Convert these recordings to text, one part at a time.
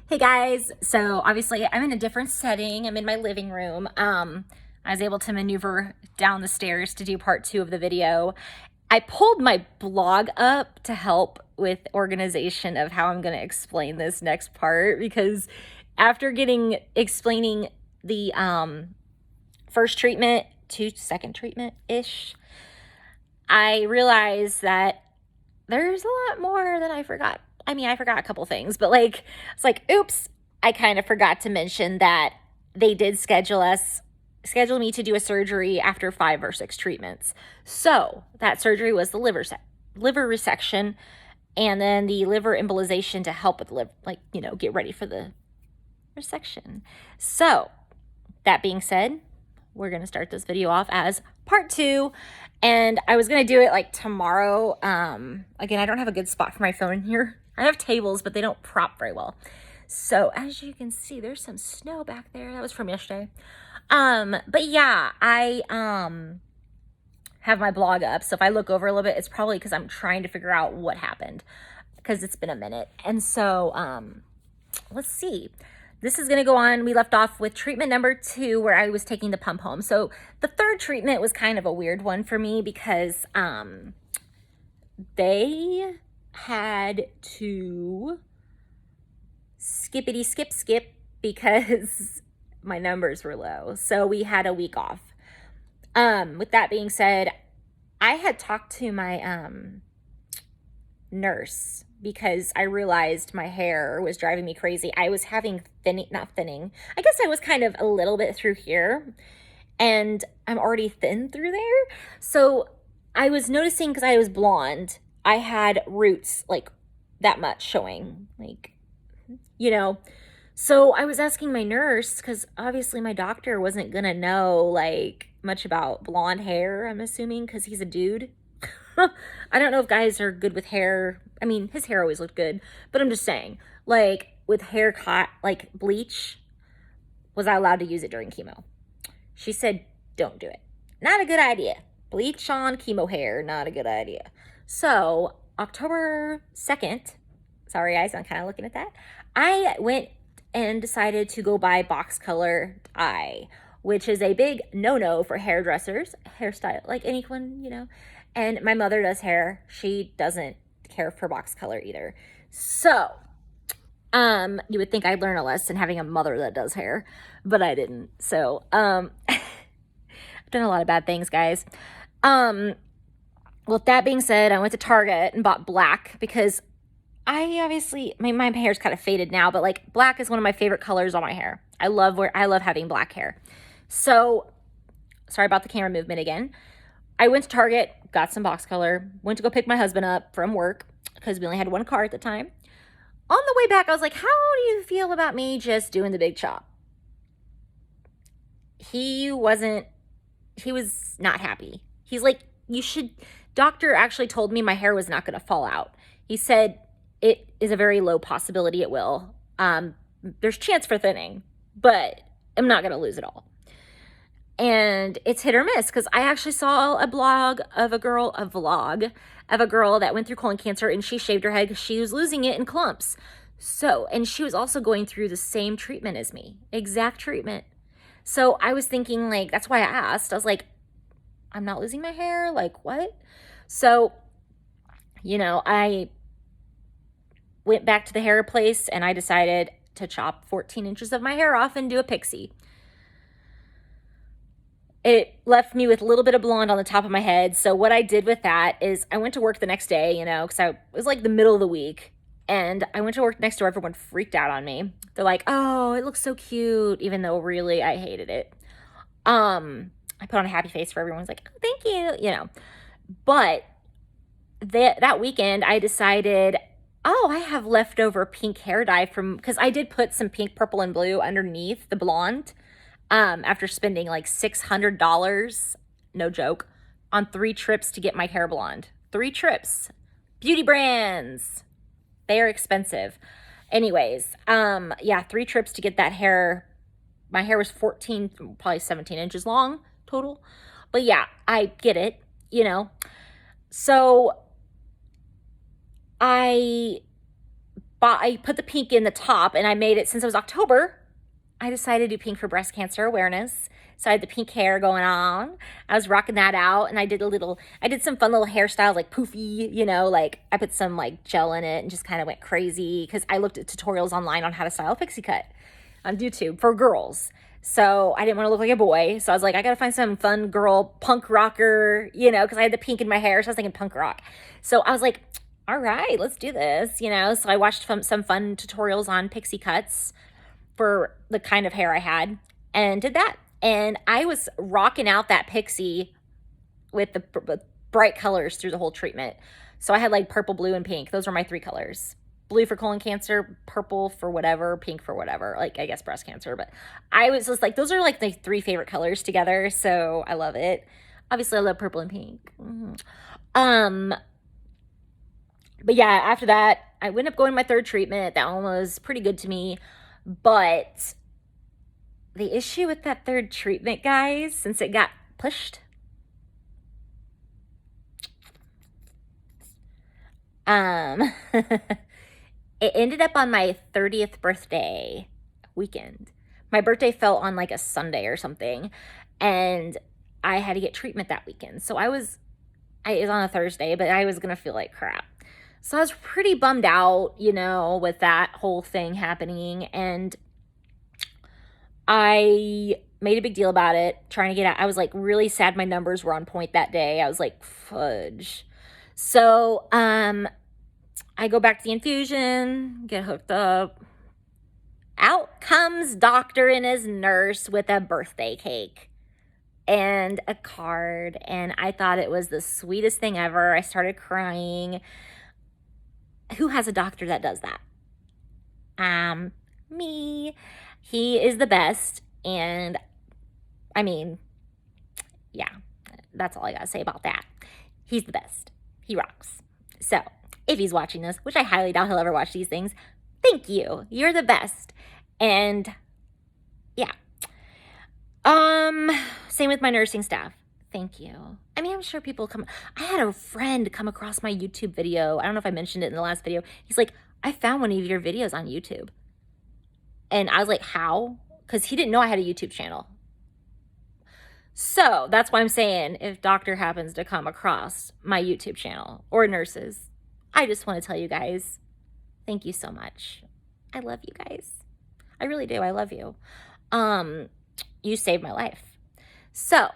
Hey guys, so obviously I'm in a different setting. I'm in my living room. I was able to maneuver down the stairs to do part 2 of the video. I pulled my blog up to help with organization of how I'm going to explain this next part because after explaining the first treatment to second treatment-ish, I realized that there's a lot more that I forgot. I mean, I forgot a couple things, but it's like, oops, I kind of forgot to mention that they did schedule me to do a surgery after 5 or 6 treatments. So that surgery was the liver resection, and then the liver embolization to help with get ready for the resection. So that being said, we're going to start this video off as part 2. And I was going to do it like tomorrow. Again, I don't have a good spot for my phone in here. I have tables, but they don't prop very well. So as you can see, there's some snow back there. That was from yesterday. But yeah, I have my blog up. So if I look over a little bit, it's probably because I'm trying to figure out what happened because it's been a minute. And so let's see. This is going to go on. We left off with treatment number 2 where I was taking the pump home. So the third treatment was kind of a weird one for me because they had to skippity skip because my numbers were low. So we had a week off. With that being said, I had talked to my nurse because I realized my hair was driving me crazy. I was having not thinning. I guess I was kind of a little bit through here, and I'm already thin through there. So I was noticing because I was blonde, I had roots like that much showing, So I was asking my nurse because obviously my doctor wasn't gonna know much about blonde hair, I'm assuming, because he's a dude. I don't know if guys are good with hair. I mean, his hair always looked good, but I'm just saying, with hair caught, bleach, was I allowed to use it during chemo? She said, don't do it. Not a good idea. Bleach on chemo hair, not a good idea. So, October 2nd, sorry guys, I'm kind of looking at that, I went and decided to go buy box color dye, which is a big no-no for hairdressers, hairstyle, like anyone, And my mother does hair. She doesn't care for box color either. So, you would think I'd learn a lesson having a mother that does hair, but I didn't. So, I've done a lot of bad things, guys. With that being said, I went to Target and bought black because I obviously, my hair's kind of faded now, but black is one of my favorite colors on my hair. I love having black hair. So, sorry about the camera movement again. I went to Target, got some box color, went to go pick my husband up from work because we only had one car at the time. On the way back, I was like, how do you feel about me just doing the big chop? He was not happy. He's like, doctor actually told me my hair was not going to fall out. He said it is a very low possibility it will. There's chance for thinning, but I'm not going to lose it all. And it's hit or miss because I actually saw a vlog of a girl that went through colon cancer, and she shaved her head because she was losing it in clumps. So, and she was also going through the same treatment as me, exact treatment. So I was thinking, that's why I asked. I was like, I'm not losing my hair? What? So, I went back to the hair place and I decided to chop 14 inches of my hair off and do a pixie. It left me with a little bit of blonde on the top of my head. So what I did with that is I went to work the next day, because it was the middle of the week. And I went to work next door. Everyone freaked out on me. They're like, oh, it looks so cute. Even though really I hated it. I put on a happy face for everyone's like, oh, thank you, But that weekend I decided, oh, I have leftover pink hair dye because I did put some pink, purple, and blue underneath the blonde. After spending $600, no joke, on 3 trips to get my hair blonde. 3 trips. Beauty brands. They are expensive. Anyways, 3 trips to get that hair. My hair was 14, probably 17 inches long total. But yeah, I get it, So I I put the pink in the top, and I made it, since it was October, I decided to do pink for breast cancer awareness. So I had the pink hair going on. I was rocking that out, and I did some fun little hairstyles, like poofy, you know, like I put some like gel in it and just kind of went crazy because I looked at tutorials online on how to style a pixie cut on YouTube for girls. So I didn't want to look like a boy. So I was like, I got to find some fun girl punk rocker, you know, because I had the pink in my hair. So I was thinking punk rock. So I was like, all right, let's do this, you know. So I watched some fun tutorials on pixie cuts for the kind of hair I had and did that. And I was rocking out that pixie with the bright colors through the whole treatment. So I had like purple, blue, and pink. Those were my 3 colors. Blue for colon cancer, purple for whatever, pink for whatever, like I guess breast cancer. But I was just like, those are like the 3 favorite colors together. So I love it. Obviously I love purple and pink. But yeah, after that, I ended up going to my 3rd treatment. That one was pretty good to me. But the issue with that 3rd treatment, guys, since it got pushed, it ended up on my 30th birthday weekend. My birthday fell on like a Sunday or something, and I had to get treatment that weekend. So it was on a Thursday, but I was gonna feel like crap. So I was pretty bummed out, you know, with that whole thing happening, and I made a big deal about it, trying to get out. I was like really sad my numbers were on point that day. I was like, fudge. So I go back to the infusion, get hooked up. Out comes doctor and his nurse with a birthday cake and a card, and I thought it was the sweetest thing ever. I started crying. Who has a doctor that does that? Me. He is the best, and I mean, yeah, that's all I gotta say about that. He's the best. He rocks. So if he's watching this, which I highly doubt he'll ever watch these things, thank you. You're the best. And yeah. Same with my nursing staff. Thank you. I mean, I'm sure people I had a friend come across my YouTube video. I don't know if I mentioned it in the last video. He's like, I found one of your videos on YouTube. And I was like, how? Because he didn't know I had a YouTube channel. So that's why I'm saying, if doctor happens to come across my YouTube channel, or nurses, I just want to tell you guys, thank you so much. I love you guys. I really do. I love you. You saved my life. So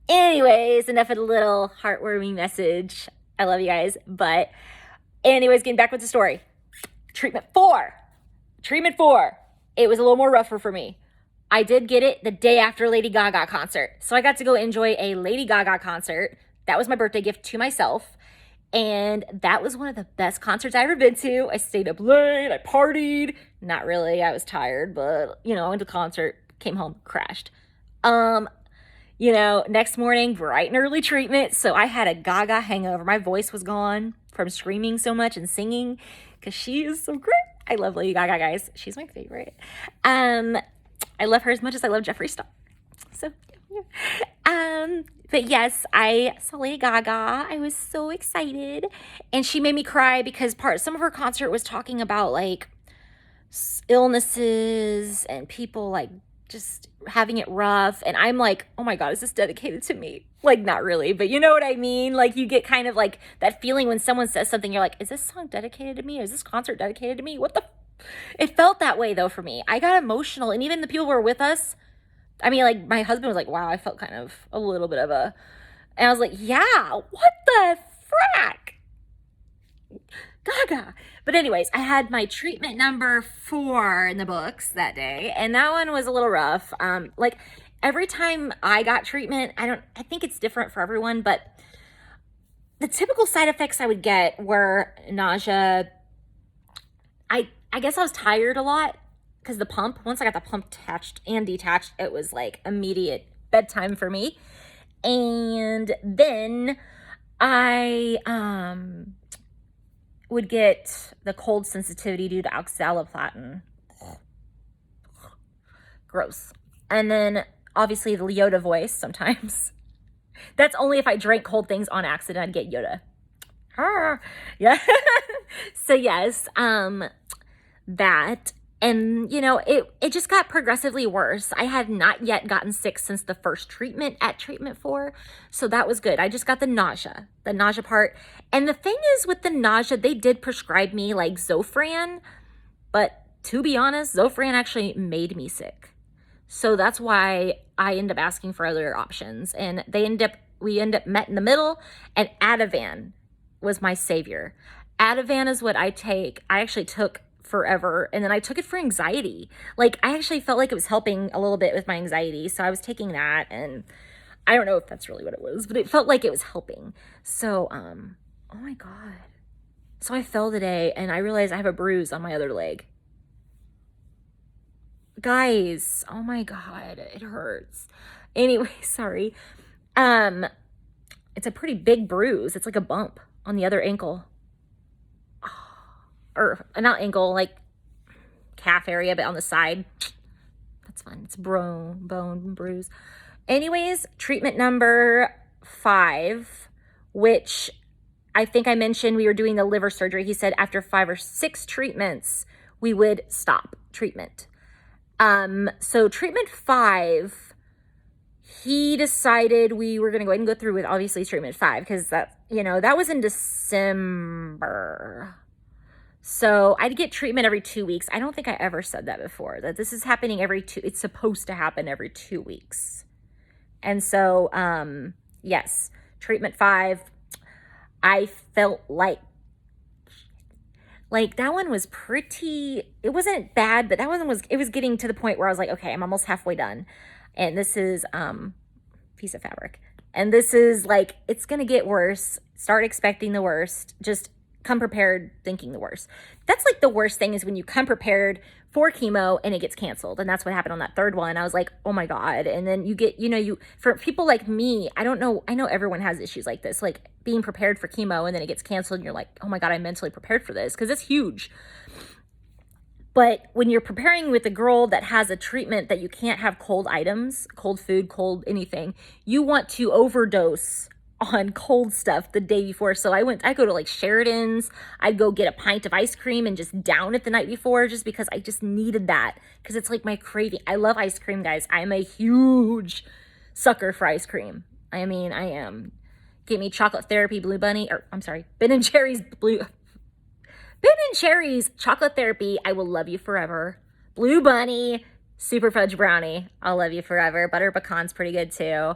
anyways, enough of the little heartwarming message. I love you guys. But anyways, getting back with the story. Treatment 4. It was a little more rougher for me. I did get it the day after Lady Gaga concert. So I got to go enjoy a Lady Gaga concert. That was my birthday gift to myself. And that was one of the best concerts I've ever been to. I stayed up late. I partied. Not really. I was tired. But, you know, I went to the concert, came home, crashed. You know, next morning, bright and early treatment. So I had a Gaga hangover. My voice was gone from screaming so much and singing because she is so great. I love Lady Gaga, guys. She's my favorite. I love her as much as I love Jeffree Star. So, yeah. But yes, I saw Lady Gaga. I was so excited. And she made me cry because some of her concert was talking about like illnesses and people like just having it rough. And I'm like, oh my God, is this dedicated to me? Like, not really, but you know what I mean? Like, you get kind of like that feeling when someone says something, you're like, is this song dedicated to me? Or is this concert dedicated to me? It felt that way though for me. I got emotional, and even the people who were with us, I mean, like my husband was like, wow, I felt kind of a little bit of and I was like, yeah, what the frack? Gaga. But anyways, I had my treatment number 4 in the books that day, and that one was a little rough. Like every time I got treatment, I think it's different for everyone, but the typical side effects I would get were nausea. I guess I was tired a lot because the pump, once I got the pump attached and detached, it was like immediate bedtime for me. And then I would get the cold sensitivity due to oxaliplatin. Gross. And then obviously the Yoda voice sometimes. That's only if I drank cold things on accident, I'd get Yoda. Yeah. So yes, that. And, it just got progressively worse. I had not yet gotten sick since the first treatment at treatment 4. So that was good. I just got the nausea part. And the thing is with the nausea, they did prescribe me like Zofran, but to be honest, Zofran actually made me sick. So that's why I ended up asking for other options. And we end up met in the middle, and Ativan was my savior. Ativan is what I take. I actually took forever, and then I took it for anxiety. Like, I actually felt like it was helping a little bit with my anxiety, so I was taking that, and I don't know if that's really what it was, but it felt like it was helping. So oh my god, so I fell today and I realized I have a bruise on my other leg, guys. Oh my god, it hurts. Anyway, sorry. It's a pretty big bruise. It's like a bump on the other ankle, or not ankle, like calf area, but on the side. That's fine. It's bone bruise. Anyways, treatment number 5, which I think I mentioned we were doing the liver surgery. He said after 5 or 6 treatments, we would stop treatment. So treatment 5, he decided we were going to go ahead and go through with obviously treatment 5, because that was in December. So I'd get treatment every 2 weeks. I don't think I ever said that before, that this is happening it's supposed to happen every 2 weeks. And so, yes, treatment 5, I felt like that one was it wasn't bad, but that one it was getting to the point where I was like, okay, I'm almost halfway done. And this is, piece of fabric. And this is like, it's going to get worse. Start expecting the worst. Just come prepared thinking the worst. That's like the worst thing, is when you come prepared for chemo and it gets canceled. And that's what happened on that 3rd one. I was like, oh my God. And then you get, for people like me, I know everyone has issues like this, like being prepared for chemo and then it gets canceled and you're like, oh my God, I'm mentally prepared for this, because it's huge. But when you're preparing with a girl that has a treatment that you can't have cold items, cold food, cold anything, you want to overdose on cold stuff the day before. So I go to like Sheridan's, I'd go get a pint of ice cream and just down it the night before, just because I just needed that, because it's like my craving. I love ice cream, guys. I'm a huge sucker for ice cream. I mean, I am. Get me Chocolate Therapy Blue Bunny, or I'm sorry, Ben & Jerry's Chocolate Therapy, I will love you forever. Blue Bunny, Super Fudge Brownie, I'll love you forever. Butter Pecan's pretty good too.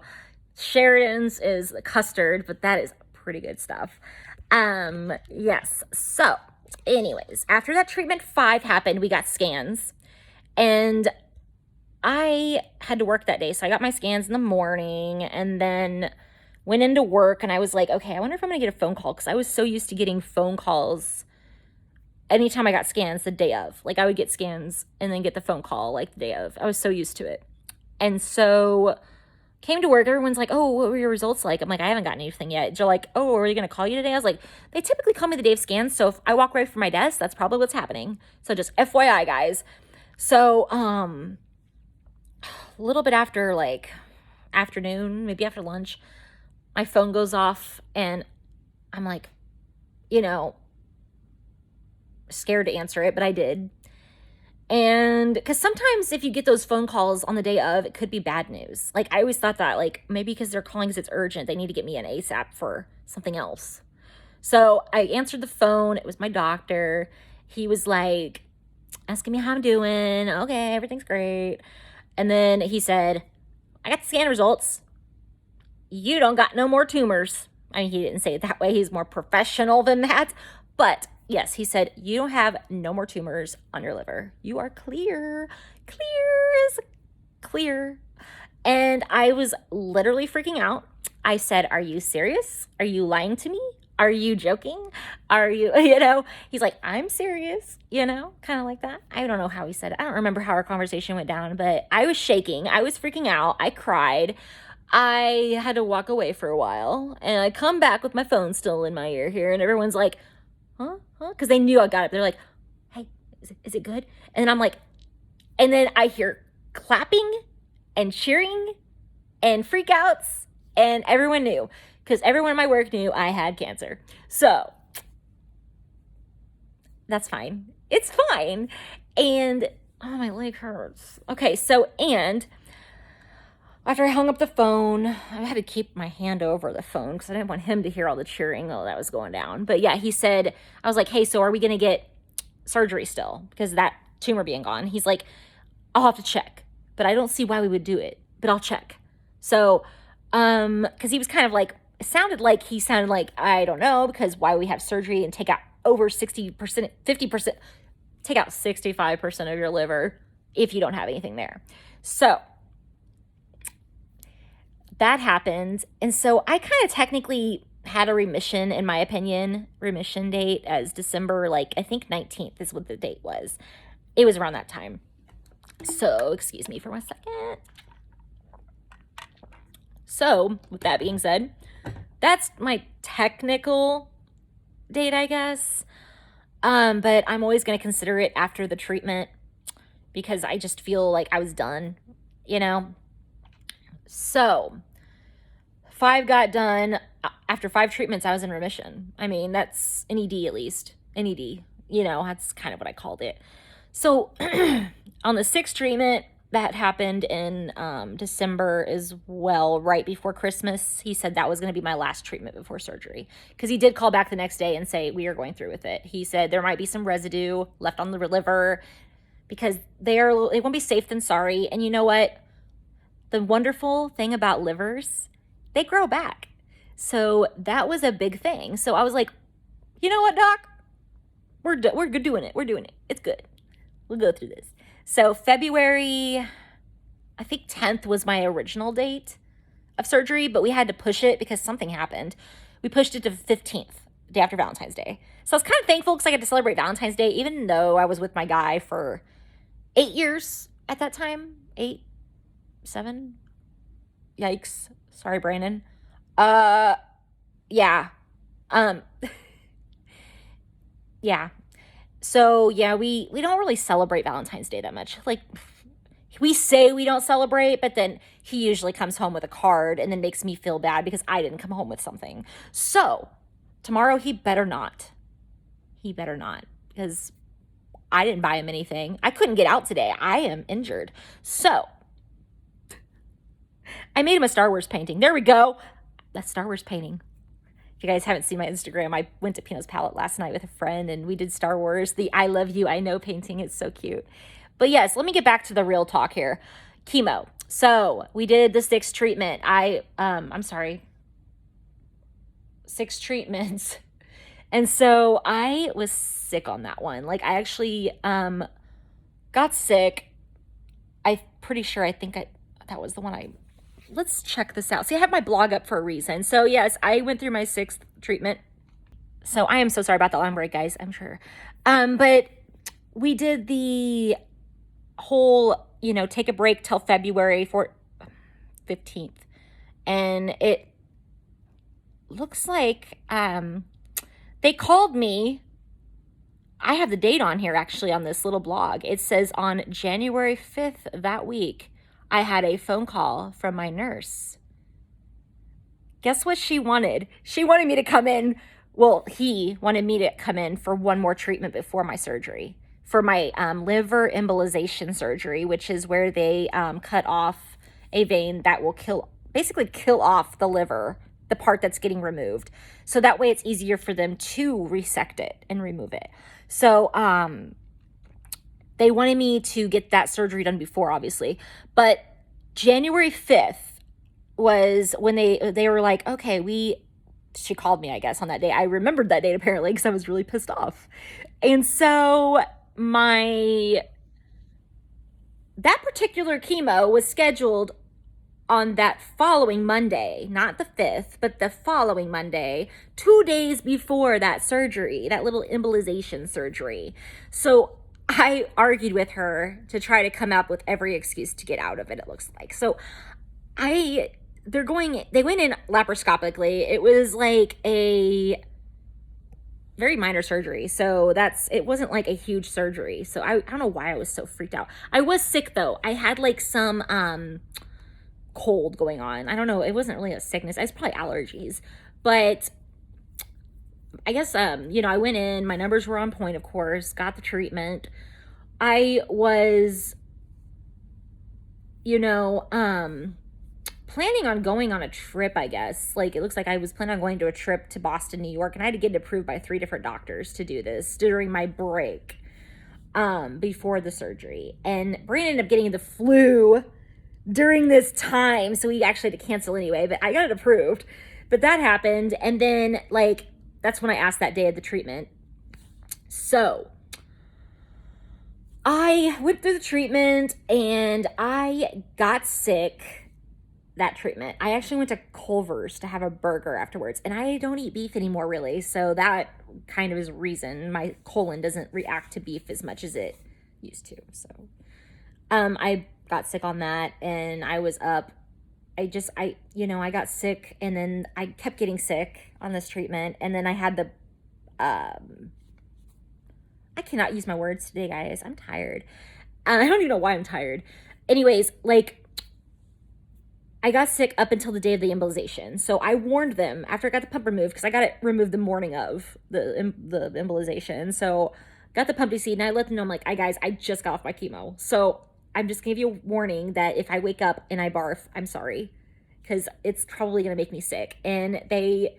Sheridan's is custard, but that is pretty good stuff. Yes. So anyways, after that treatment 5 happened, we got scans, and I had to work that day. So I got my scans in the morning and then went into work, and I was like, okay, I wonder if I'm going to get a phone call, because I was so used to getting phone calls anytime I got scans the day of. Like, I would get scans and then get the phone call like the day of. I was so used to it. And so came to work, everyone's like, oh, what were your results like? I'm like, I haven't gotten anything yet. They're like, oh, are you going to call you today? I was like, they typically call me the day of scans, so if I walk away from my desk, that's probably what's happening. So just FYI, guys. So a little bit after, like, afternoon, maybe after lunch, my phone goes off, and I'm like, scared to answer it, but I did. And because sometimes if you get those phone calls on the day of, it could be bad news. Like, I always thought that, like, maybe because they're calling because it's urgent, they need to get me an ASAP for something else. So I answered the phone. It was my doctor. He was like asking me how I'm doing. Okay, everything's great. And then he said, I got the scan results. You don't got no more tumors. I mean, he didn't say it that way. He's more professional than that. But yes, he said, you don't have no more tumors on your liver. You are clear. Clear as clear. And I was literally freaking out. I said, are you serious? Are you lying to me? Are you joking? Are you, he's like, I'm serious, kind of like that. I don't know how he said it. I don't remember how our conversation went down, but I was shaking. I was freaking out. I cried. I had to walk away for a while, and I come back with my phone still in my ear here, and everyone's like, huh? Because they knew I got it. They're like, hey, is it good? And I'm like, and then I hear clapping and cheering and freakouts, and everyone knew, because everyone in my work knew I had cancer. So that's fine. It's fine. And oh, my leg hurts. Okay, so and after I hung up the phone, I had to keep my hand over the phone because I didn't want him to hear all the cheering that was going down. But yeah, he said, I was like, hey, so are we going to get surgery still? Because of that tumor being gone. He's like, I'll have to check, but I don't see why we would do it, but I'll check. So, because he was kind of like, it sounded like he sounded like, I don't know, because why we have surgery and take out over 60%, 50%, take out 65% of your liver if you don't have anything there. So that happened. And so I kind of technically had a remission, in my opinion, remission date as December, like I think 19th is what the date was. It was around that time. So excuse me for 1 second. So with that being said, that's my technical date, I guess. But I'm always going to consider it after the treatment because I just feel like I was done, you know? So 5 got done. After 5 treatments, I was in remission. I mean, that's an ED at least. An ED, you know, that's kind of what I called it. So on the 6th treatment, that happened in December as well, right before Christmas. He said that was going to be my last treatment before surgery because he did call back the next day and say, we are going through with it. He said there might be some residue left on the liver because it won't be safe than sorry. And you know what? The wonderful thing about livers, they grow back. So that was a big thing. So I was like, you know what, doc? We're good doing it. We're doing it. It's good. We'll go through this. So February, I think 10th was my original date of surgery, but we had to push it because something happened. We pushed it to the 15th, day after Valentine's Day. So I was kind of thankful because I got to celebrate Valentine's Day, even though I was with my guy for 8 years at that time. 8, 7. Yikes. Sorry, Brandon. Yeah. Yeah. So yeah, we don't really celebrate Valentine's Day that much. Like we say we don't celebrate, but then he usually comes home with a card and then makes me feel bad because I didn't come home with something. So tomorrow he better not. He better not because I didn't buy him anything. I couldn't get out today. I am injured. So I made him a Star Wars painting. There we go. That's Star Wars painting. If you guys haven't seen my Instagram, I went to Pino's Palette last night with a friend and we did Star Wars, the I Love You, I Know painting. It's so cute. But yes, let me get back to the real talk here. Chemo. So we did the 6th treatment. I'm sorry. 6 treatments. And so I was sick on that one. Like I actually got sick. I'm pretty sure, that was the one let's check this out. See, I have my blog up for a reason. So yes, I went through my 6th treatment. So I am so sorry about the long break, guys, I'm sure. But we did the whole, take a break till February 15th. And it looks like they called me. I have the date on here actually on this little blog. It says on January 5th that week, I had a phone call from my nurse. Guess what she wanted? She wanted me to come in. Well, he wanted me to come in for one more treatment before my surgery, for my liver embolization surgery, which is where they cut off a vein that will basically kill off the liver, the part that's getting removed. So that way it's easier for them to resect it and remove it. So they wanted me to get that surgery done before, obviously. But January 5th was when they were like, okay, she called me, I guess, on that day. I remembered that date apparently because I was really pissed off. And so that particular chemo was scheduled on that following Monday, not the 5th, but the following Monday, 2 days before that surgery, that little embolization surgery. So I argued with her to try to come up with every excuse to get out of it, it looks like. So they went in laparoscopically. It was like a very minor surgery. So it wasn't like a huge surgery. So I don't know why I was so freaked out. I was sick though. I had like some cold going on. I don't know. It wasn't really a sickness. It's probably allergies. But I guess, you know, I went in, my numbers were on point, of course, got the treatment. I was, you know, planning on going on a trip, I guess. Like, it looks like I was planning on going to a trip to Boston, New York, and I had to get it approved by 3 different doctors to do this during my break, before the surgery. And Brandon ended up getting the flu during this time, so we actually had to cancel anyway, but I got it approved. But that happened, and then, like, that's when I asked that day of the treatment. So I went through the treatment, and I got sick that treatment. I actually went to Culver's to have a burger afterwards, and I don't eat beef anymore, really, so that kind of is reason my colon doesn't react to beef as much as it used to. So I got sick on that, and I was up. I got sick, and then I kept getting sick on this treatment, and then I had the I cannot use my words today, guys. I'm tired. I don't even know why I'm tired. Anyways, like, I got sick up until the day of the embolization. So I warned them after I got the pump removed, because I got it removed the morning of the embolization. So got the pump DC, and I let them know, I'm like, guys, I just got off my chemo. So I'm just gonna give you a warning that if I wake up and I barf, I'm sorry, because it's probably gonna make me sick. And they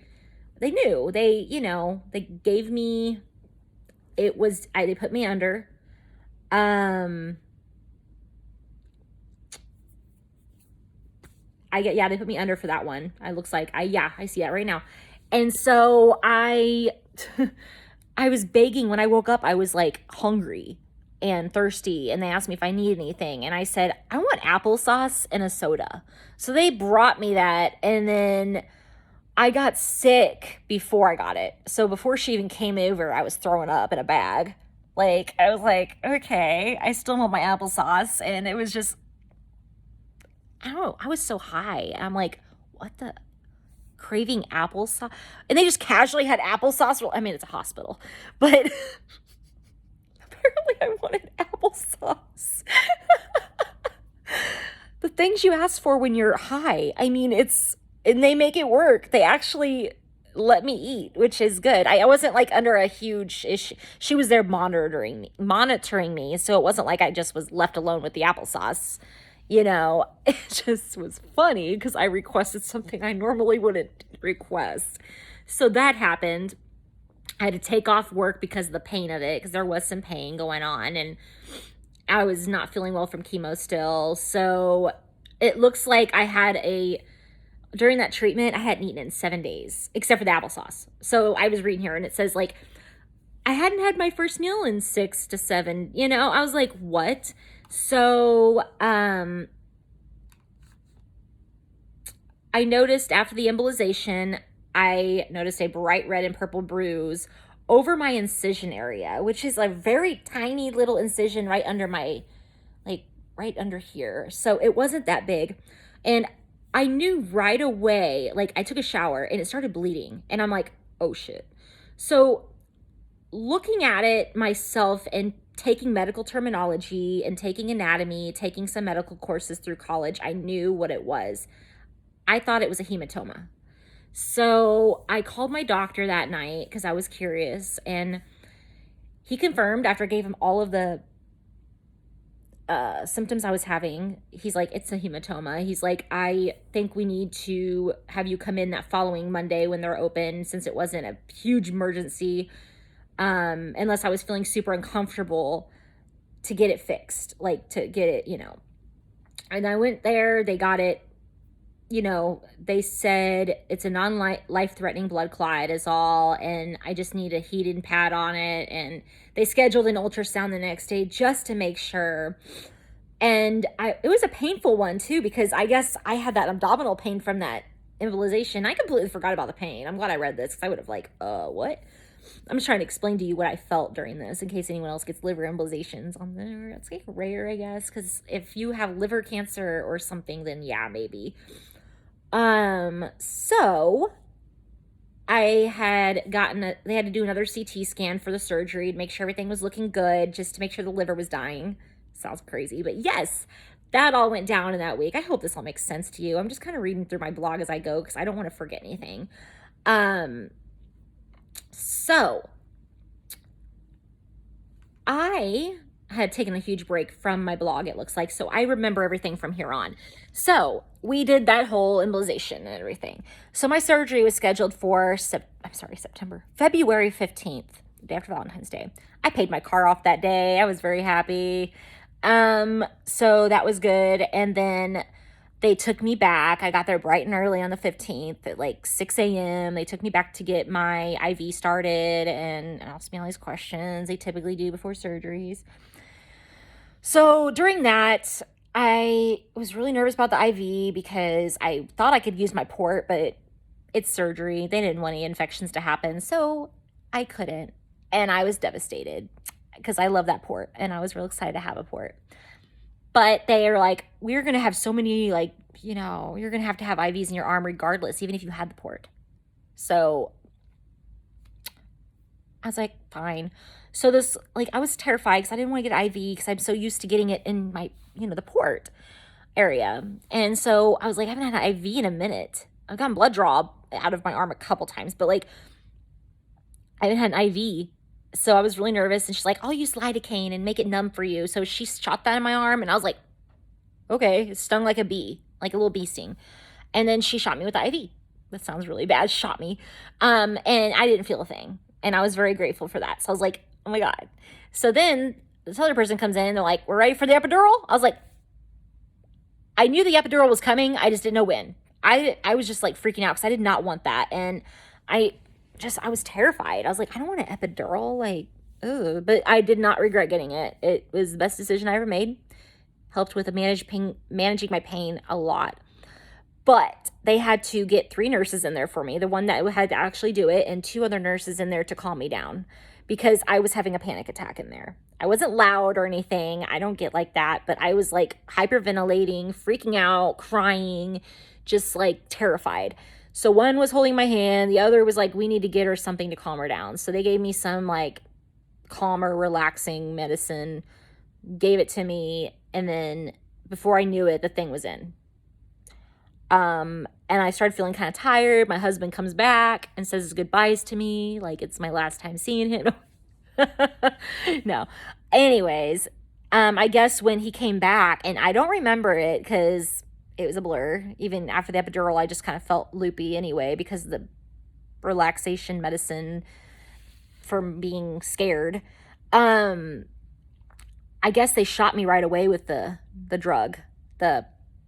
knew. They gave me, they put me under. They put me under for that one. It looks like I see that right now. And so I was begging when I woke up. I was like hungry and thirsty, and they asked me if I needed anything, and I said, I want applesauce and a soda. So they brought me that, and then I got sick before I got it. So before she even came over, I was throwing up in a bag. Like, I was like, okay, I still want my applesauce. And it was just, I don't know, I was so high. I'm like, what the? Craving applesauce? And they just casually had applesauce. Well, I mean, it's a hospital, but apparently I wanted applesauce. The things you ask for when you're high. I mean, and they make it work. They actually let me eat, which is good. I wasn't like under a huge issue. She was there monitoring me. So it wasn't like I just was left alone with the applesauce. You know, it just was funny because I requested something I normally wouldn't request. So that happened. I had to take off work because of the pain of it, because there was some pain going on, and I was not feeling well from chemo still. So it looks like during that treatment, I hadn't eaten in 7 days, except for the applesauce. So I was reading here, and it says, like, I hadn't had my first meal in 6 to 7. You know, I was like, what? So I noticed after the embolization, I noticed a bright red and purple bruise over my incision area, which is a very tiny little incision right under right under here. So it wasn't that big. And I knew right away, like, I took a shower and it started bleeding, and I'm like, oh shit. So looking at it myself and taking medical terminology and taking anatomy, taking some medical courses through college, I knew what it was. I thought it was a hematoma. So I called my doctor that night because I was curious, and he confirmed after I gave him all of the symptoms I was having. He's like, it's a hematoma. He's like, I think we need to have you come in that following Monday when they're open, since it wasn't a huge emergency, unless I was feeling super uncomfortable, to get it fixed, like to get it, And I went there, they got it, they said it's a non-life-threatening blood clot is all, and I just need a heated pad on it, and they scheduled an ultrasound the next day just to make sure. And it was a painful one too, because I guess I had that abdominal pain from that embolization. I completely forgot about the pain. I'm glad I read this, because I would have what? I'm just trying to explain to you what I felt during this, in case anyone else gets liver embolizations on there. It's like rare, I guess, because if you have liver cancer or something, then yeah, maybe. So I had they had to do another CT scan for the surgery to make sure everything was looking good, just to make sure the liver was dying. Sounds crazy, but yes, that all went down in that week. I hope this all makes sense to you. I'm just kind of reading through my blog as I go, because I don't want to forget anything. So I had taken a huge break from my blog, it looks like. So I remember everything from here on. So we did that whole embolization and everything. So my surgery was scheduled for February 15th, the day after Valentine's Day. I paid my car off that day. I was very happy. So that was good. And then they took me back. I got there bright and early on the 15th at like 6 a.m. They took me back to get my IV started and asked me all these questions they typically do before surgeries. So during that, I was really nervous about the IV because I thought I could use my port, but it's surgery. They didn't want any infections to happen, so I couldn't. And I was devastated because I love that port and I was real excited to have a port. But they are like, we're going to have so many, like, you're going to have IVs in your arm regardless, even if you had the port. So I was like, fine. So this, like, I was terrified because I didn't want to get IV because I'm so used to getting it in my, the port area. And so I was like, I haven't had an IV in a minute. I've gotten blood draw out of my arm a couple times, but like, I haven't had an IV. So I was really nervous, and she's like, I'll use lidocaine and make it numb for you. So she shot that in my arm, and I was like, okay, it stung like a bee, like a little bee sting. And then she shot me with the IV. That sounds really bad, shot me. And I didn't feel a thing. And I was very grateful for that. So I was like, oh my God. So then this other person comes in, and they're like, we're ready for the epidural? I was like, I knew the epidural was coming. I just didn't know when. I was just like freaking out because I did not want that. And I was terrified. I was like, I don't want an epidural. Like, ugh. But I did not regret getting it. It was the best decision I ever made. Helped with managing my pain a lot. But they had to get 3 nurses in there for me. The one that had to actually do it, and 2 other nurses in there to calm me down because I was having a panic attack in there. I wasn't loud or anything. I don't get like that. But I was like hyperventilating, freaking out, crying, just like terrified. So one was holding my hand. The other was like, we need to get her something to calm her down. So they gave me some like calmer, relaxing medicine, gave it to me. And then before I knew it, the thing was in. And I started feeling kind of tired. My husband comes back and says his goodbyes to me. Like it's my last time seeing him. No. Anyways, I guess when he came back, and I don't remember it because it was a blur. Even after the epidural, I just kind of felt loopy anyway because of the relaxation medicine from being scared. I guess they shot me right away with the drug, the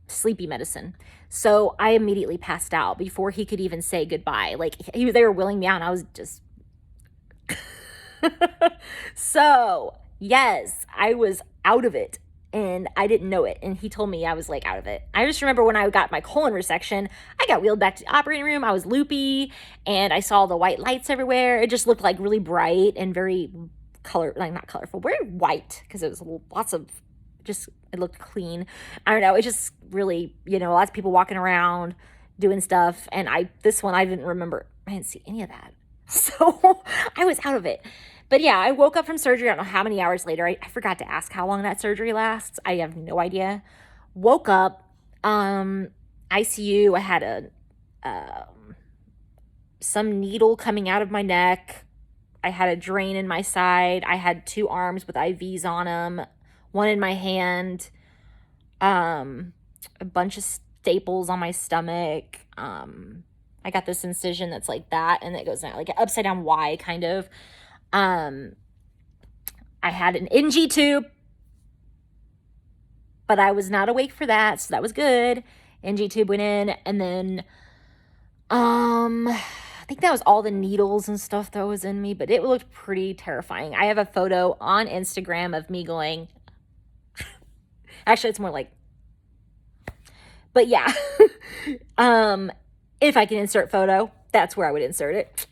sleepy medicine. So I immediately passed out before he could even say goodbye. Like they were willing me out, and I was just... So, yes, I was out of it. And I didn't know it. And he told me I was like out of it. I just remember when I got my colon resection, I got wheeled back to the operating room. I was loopy and I saw the white lights everywhere. It just looked like really bright and very not colorful, very white because it was lots of it looked clean. I don't know. It just really, lots of people walking around doing stuff. And this one, I didn't remember. I didn't see any of that. So I was out of it. But yeah, I woke up from surgery. I don't know how many hours later. I forgot to ask how long that surgery lasts. I have no idea. Woke up, ICU. I had some needle coming out of my neck. I had a drain in my side. I had 2 arms with IVs on them, one in my hand, a bunch of staples on my stomach. I got this incision that's like that, and it goes down like an upside down Y kind of. I had an NG tube, but I was not awake for that, so that was good. NG tube went in, and then I think that was all the needles and stuff that was in me, but it looked pretty terrifying. I have a photo on Instagram of me going, actually it's more like, but yeah. If I can insert photo, that's where I would insert it.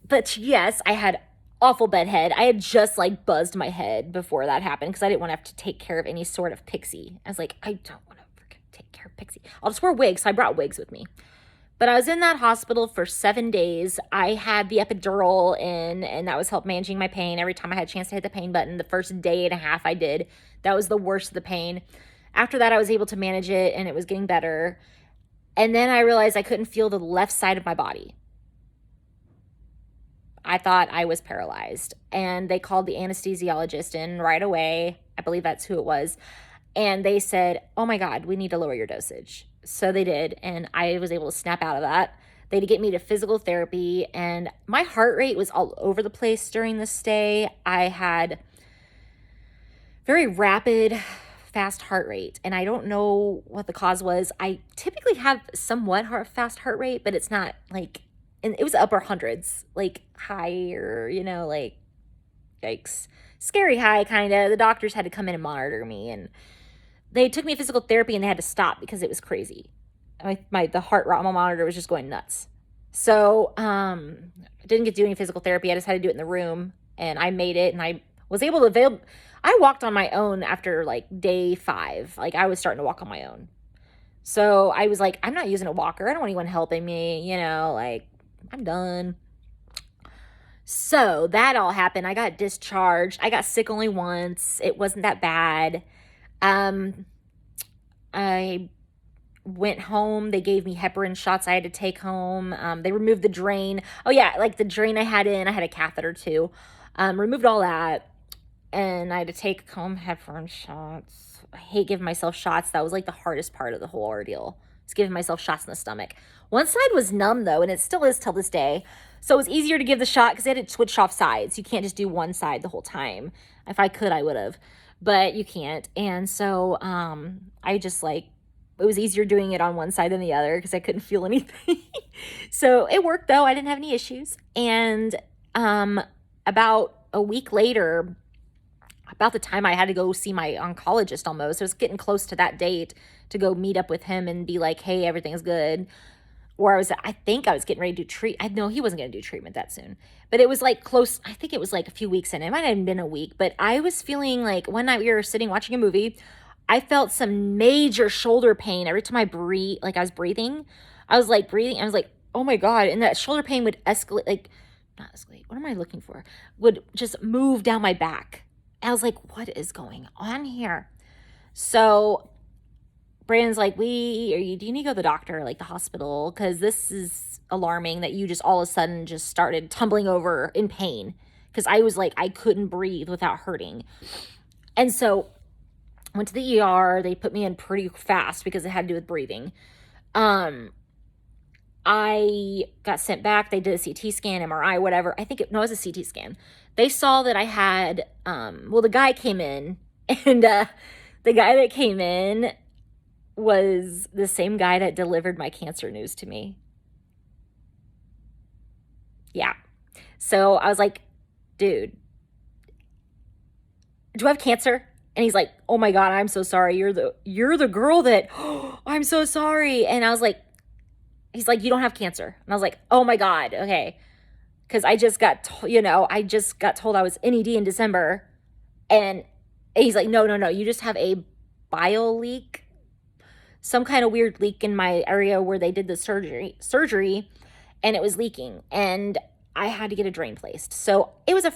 But yes, I had awful bedhead. I had just like buzzed my head before that happened because I didn't want to have to take care of any sort of pixie. I was like, I don't want to freaking take care of pixie. I'll just wear wigs. So I brought wigs with me. But I was in that hospital for 7 days. I had the epidural in, and that was help managing my pain. Every time I had a chance to hit the pain button, the first day and a half I did, that was the worst of the pain. After that, I was able to manage it, and it was getting better. And then I realized I couldn't feel the left side of my body. I thought I was paralyzed. And they called the anesthesiologist in right away. I believe that's who it was. And they said, oh my God, we need to lower your dosage. So they did. And I was able to snap out of that. They had to get me to physical therapy. And my heart rate was all over the place during this stay. I had very rapid, fast heart rate. And I don't know what the cause was. I typically have somewhat fast heart rate, but it's not like, and it was upper hundreds, like higher, you know, like, yikes. Scary high, kind of. The doctors had to come in and monitor me. And they took me to physical therapy and they had to stop because it was crazy. The heart rate monitor was just going nuts. So I didn't get to do any physical therapy. I just had to do it in the room, and I made it, and I was able to I walked on my own after like day 5. Like I was starting to walk on my own. So I was like, I'm not using a walker. I don't want anyone helping me, you know, like I'm done. So that all happened. I got discharged. I got sick only once. It wasn't that bad. I went home. They gave me heparin shots I had to take home. They removed the drain. Oh yeah, like the drain I had a catheter too. Removed all that, and I had to take home heparin shots. I hate giving myself shots. That was like the hardest part of the whole ordeal. Was giving myself shots in the stomach. One side was numb though, and it still is till this day. So it was easier to give the shot because they had to switch off sides. You can't just do one side the whole time. If I could, I would have, but you can't. And so I just like, it was easier doing it on one side than the other because I couldn't feel anything. So it worked though. I didn't have any issues. And about a week later, about the time I had to go see my oncologist almost, I was getting close to that date to go meet up with him and be like, hey, everything's good. Or I think I was getting ready to do treatment. I know he wasn't going to do treatment that soon, but it was like close. I think it was like a few weeks in. It might have been a week, but I was feeling like one night we were sitting watching a movie. I felt some major shoulder pain every time I breathe. Like I was breathing. I was like breathing. I was like, oh my God. And that shoulder pain would escalate, like not escalate. What am I looking for? Would just move down my back. I was like, what is going on here? So Brandon's like, do you need to go to the doctor, like the hospital? Because this is alarming that you just all of a sudden just started tumbling over in pain. Because I was like, I couldn't breathe without hurting. And so I went to the ER. They put me in pretty fast because it had to do with breathing. I got sent back. They did a CT scan, MRI, whatever. It was a CT scan. They saw that I had, the guy came in, and the guy that came in was the same guy that delivered my cancer news to me. Yeah. So I was like, dude, do I have cancer? And he's like, oh my God, I'm so sorry. You're the girl that, oh, I'm so sorry. And I was like, he's like, you don't have cancer. And I was like, oh my God. Okay. Cause I just got told I was NED in December. And he's like, no, you just have a bile leak, some kind of weird leak in my area where they did the surgery, and it was leaking, and I had to get a drain placed. So it was a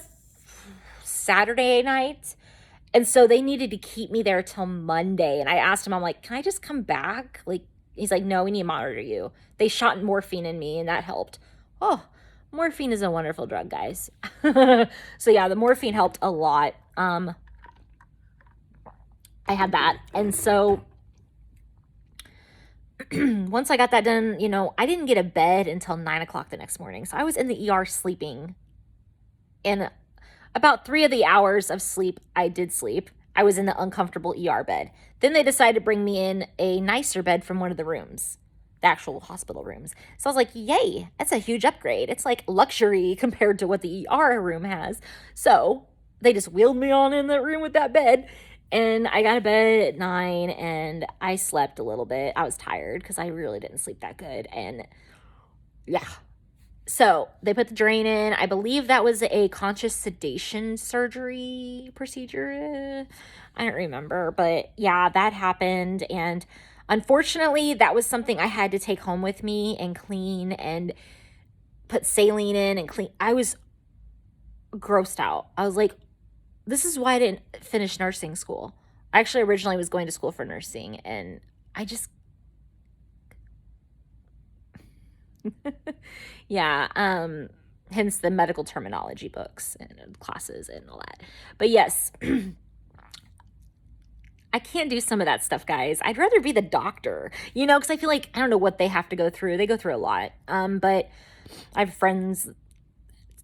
Saturday night, and so they needed to keep me there till Monday. And I asked him, I'm like, can I just come back? Like, he's like, no, we need to monitor you. They shot morphine in me, and that helped. Oh, morphine is a wonderful drug, guys. So yeah, the morphine helped a lot. I had that, and so once I got that done, I didn't get a bed until 9 o'clock the next morning. So I was in the ER sleeping. And about 3 of the hours of sleep I did sleep, I was in the uncomfortable ER bed. Then they decided to bring me in a nicer bed from one of the rooms, the actual hospital rooms. So I was like, yay, that's a huge upgrade. It's like luxury compared to what the ER room has. So they just wheeled me on in the room with that bed. And I got to bed at 9, and I slept a little bit. I was tired because I really didn't sleep that good. And yeah. So they put the drain in. I believe that was a conscious sedation surgery procedure. I don't remember. But yeah, that happened. And unfortunately, that was something I had to take home with me and clean and put saline in and clean. I was grossed out. I was like, this is why I didn't finish nursing school. I actually originally was going to school for nursing, and I just, yeah, hence the medical terminology books and classes and all that. But yes, I can't do some of that stuff, guys. I'd rather be the doctor, you know, because I feel like I don't know what they have to go through. They go through a lot. But I have friends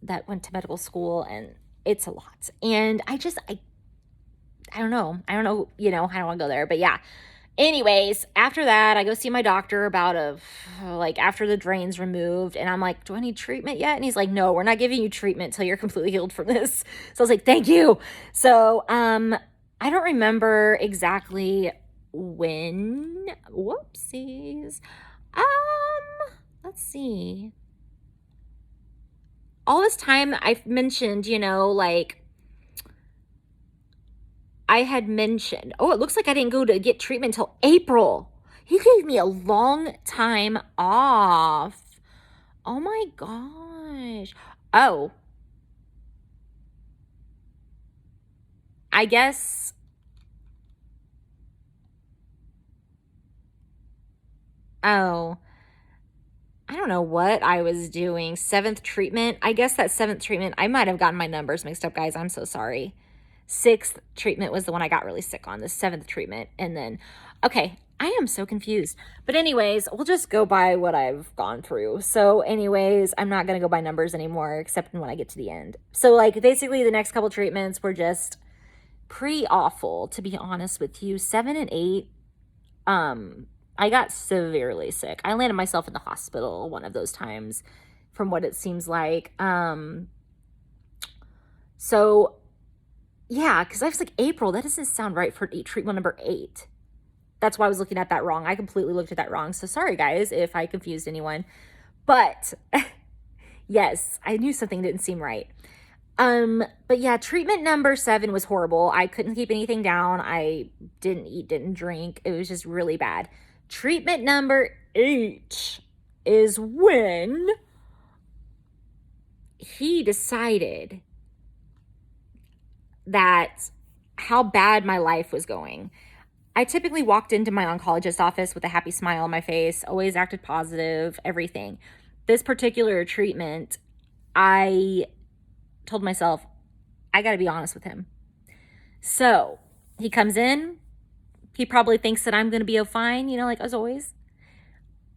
that went to medical school, and it's a lot. And I don't know. I don't know, you know, I don't want to go there. But yeah. Anyways, after that, I go see my doctor about after the drain's removed, and I'm like, do I need treatment yet? And he's like, no, we're not giving you treatment till you're completely healed from this. So I was like, thank you. So, I don't remember exactly when, whoopsies. Let's see. All this time I've mentioned, you know, like, I had mentioned, oh, it looks like I didn't go to get treatment until April. He gave me a long time off. Oh my gosh. Oh, I guess. Oh, I don't know what I was doing. 7th treatment. I guess that 7th treatment, I might have gotten my numbers mixed up, guys. I'm so sorry. 6th treatment was the one I got really sick on, the 7th treatment. And then, okay, I am so confused. But anyways, we'll just go by what I've gone through. So anyways, I'm not going to go by numbers anymore, except when I get to the end. So like basically the next couple treatments were just pretty awful, to be honest with you. 7 and 8, I got severely sick. I landed myself in the hospital one of those times, from what it seems like. So yeah, because I was like, April, that doesn't sound right for treatment number 8. That's why I was looking at that wrong. I completely looked at that wrong. So sorry, guys, if I confused anyone. But yes, I knew something didn't seem right. But yeah, treatment number 7 was horrible. I couldn't keep anything down. I didn't eat, didn't drink. It was just really bad. Treatment number 8 is when he decided that how bad my life was going. I typically walked into my oncologist's office with a happy smile on my face, always acted positive, everything. This particular treatment, I told myself, I got to be honest with him. So he comes in. He probably thinks that I'm going to be fine, you know, like as always.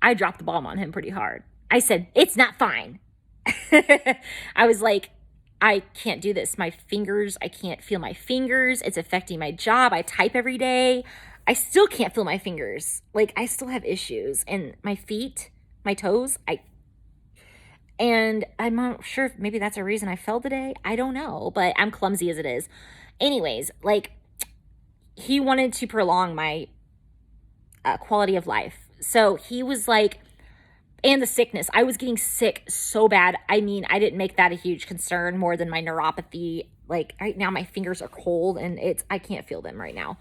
I dropped the bomb on him pretty hard. I said, it's not fine. I was like, I can't do this. My fingers, I can't feel my fingers. It's affecting my job. I type every day. I still can't feel my fingers. Like, I still have issues. And my feet, my toes, and I'm not sure if maybe that's a reason I fell today. I don't know, but I'm clumsy as it is. Anyways, like, he wanted to prolong my quality of life. So he was like, and the sickness. I was getting sick so bad. I mean, I didn't make that a huge concern more than my neuropathy. Like right now my fingers are cold and I can't feel them right now.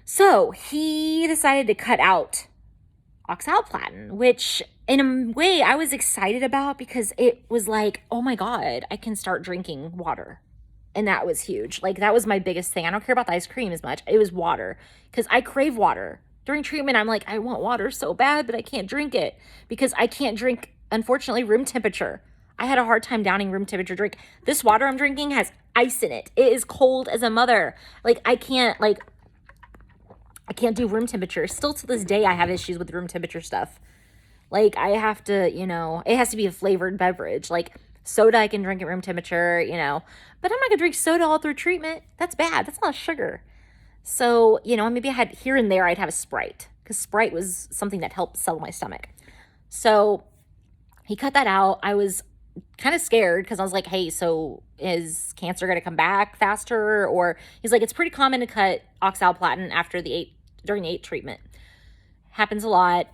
So he decided to cut out oxaliplatin, which in a way I was excited about because it was like, oh my God, I can start drinking water. And that was huge. Like that was my biggest thing. I don't care about the ice cream as much. It was water because I crave water. During treatment, I'm like, I want water so bad, but I can't drink it because I can't drink, unfortunately, room temperature. I had a hard time downing room temperature drink. This water I'm drinking has ice in it. It is cold as a mother. Like, I can't do room temperature. Still to this day, I have issues with room temperature stuff. Like, I have to, it has to be a flavored beverage. Like, soda I can drink at room temperature, But I'm not going to drink soda all through treatment. That's bad. That's a lot of sugar. So, maybe I had here and there, I'd have a Sprite because Sprite was something that helped settle my stomach. So he cut that out. I was kind of scared because I was like, hey, so is cancer going to come back faster? Or he's like, it's pretty common to cut oxaliplatin after during the 8 treatment. Happens a lot.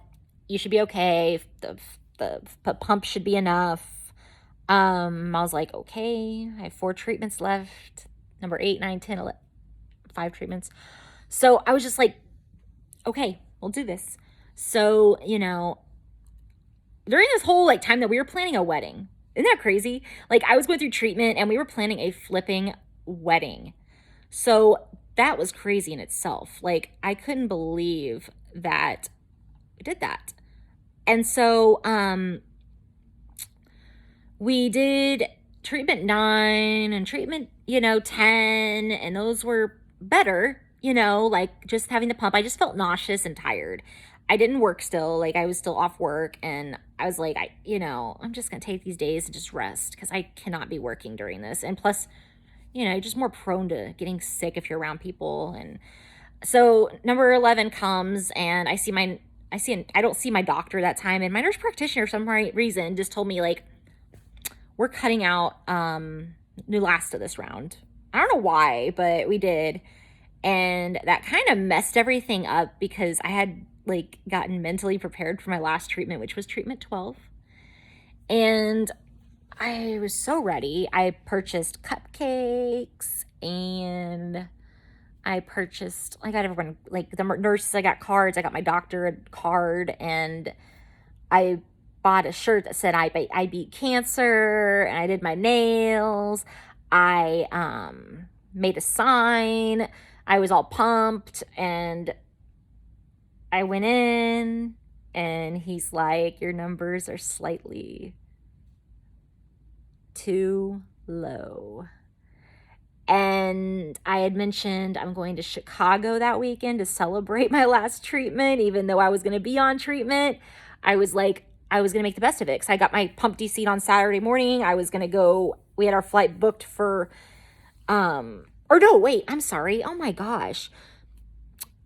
You should be okay. The pump should be enough. I was like, okay, I have 4 treatments left. Number 8, 9, 10, 11. 5 treatments. So I was just like, okay, we'll do this. So, during this whole time that we were planning a wedding, isn't that crazy? Like I was going through treatment and we were planning a flipping wedding. So that was crazy in itself. Like I couldn't believe that we did that. And so, we did treatment 9 and treatment, 10, and those were better, like just having the pump. I just felt nauseous and tired. I didn't work still, like I was still off work, and I was like, I'm just gonna take these days and just rest because I cannot be working during this. And plus, you're just more prone to getting sick if you're around people. And so number 11 comes, and I don't see my doctor that time, and my nurse practitioner, for some reason, just told me, like, we're cutting out Neulasta this round. I don't know why, but we did. And that kind of messed everything up because I had, like, gotten mentally prepared for my last treatment, which was treatment 12. And I was so ready. I purchased cupcakes, and I got everyone, like the nurses, I got cards, I got my doctor a card, and I bought a shirt that said I beat cancer, and I did my nails. I made a sign. I was all pumped, and I went in, and he's like, your numbers are slightly too low. And I had mentioned I'm going to Chicago that weekend to celebrate my last treatment, even though I was going to be on treatment. I was like, I was going to make the best of it because I got my pump DC on Saturday morning. I was going to go, we had our flight booked for, or no, wait, I'm sorry. Oh my gosh.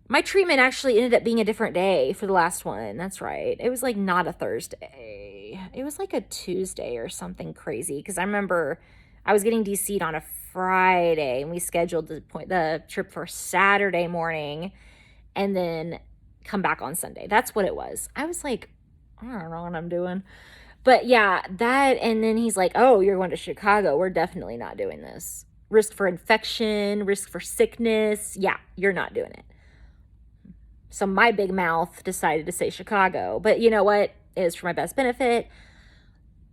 My treatment actually ended up being a different day for the last one. That's right. It was like not a Thursday. It was like a Tuesday or something crazy. Because I remember I was getting DC'd on a Friday, and we scheduled the trip for Saturday morning and then come back on Sunday. That's what it was. I was like, I don't know what I'm doing. But yeah, that, and then he's like, oh, you're going to Chicago. We're definitely not doing this. Risk for infection, risk for sickness. Yeah, you're not doing it. So my big mouth decided to say Chicago. But you know what? It was for my best benefit.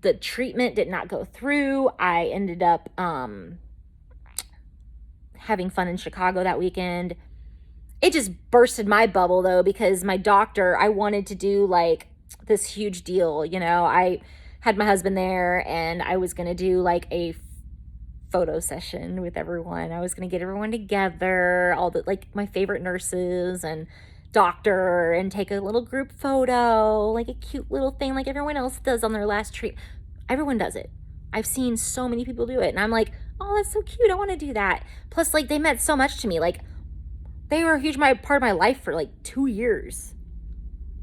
The treatment did not go through. I ended up having fun in Chicago that weekend. It just bursted my bubble, though, because my doctor, I wanted to do like this huge deal. I had my husband there, and I was going to do like a photo session with everyone. I was going to get everyone together, all the, like, my favorite nurses and doctor, and take a little group photo, like a cute little thing like everyone else does on their last treat. Everyone does it. I've seen so many people do it, and I'm like, oh, that's so cute. I want to do that. Plus, like, they meant so much to me. Like, they were a huge part of my life for like 2 years.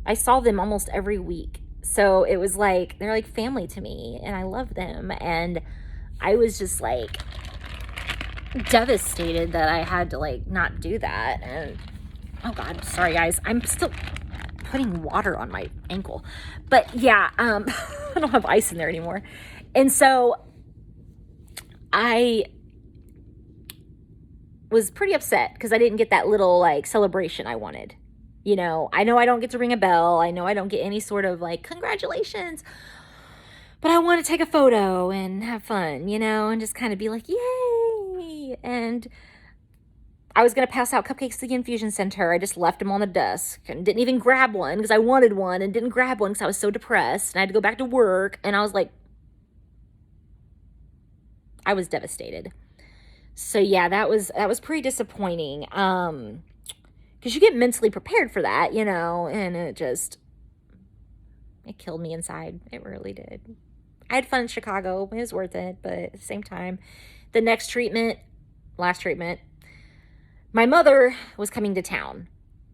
I saw them almost every week. So it was like, they're like family to me, and I love them. And I was just like devastated that I had to like not do that. And oh God, sorry guys. I'm still putting water on my ankle. But yeah, I don't have ice in there anymore. And so I was pretty upset because I didn't get that little like celebration I wanted. I know I don't get to ring a bell. I know I don't get any sort of like congratulations, but I want to take a photo and have fun, and just kind of be like, yay. And I was going to pass out cupcakes to the infusion center. I just left them on the desk and didn't even grab one because I wanted one, and didn't grab one because I was so depressed, and I had to go back to work. And I was like, I was devastated. So yeah, that was pretty disappointing. Because you get mentally prepared for that, and it killed me inside. It really did. I had fun in Chicago. It was worth it. But at the same time, the last treatment, my mother was coming to town,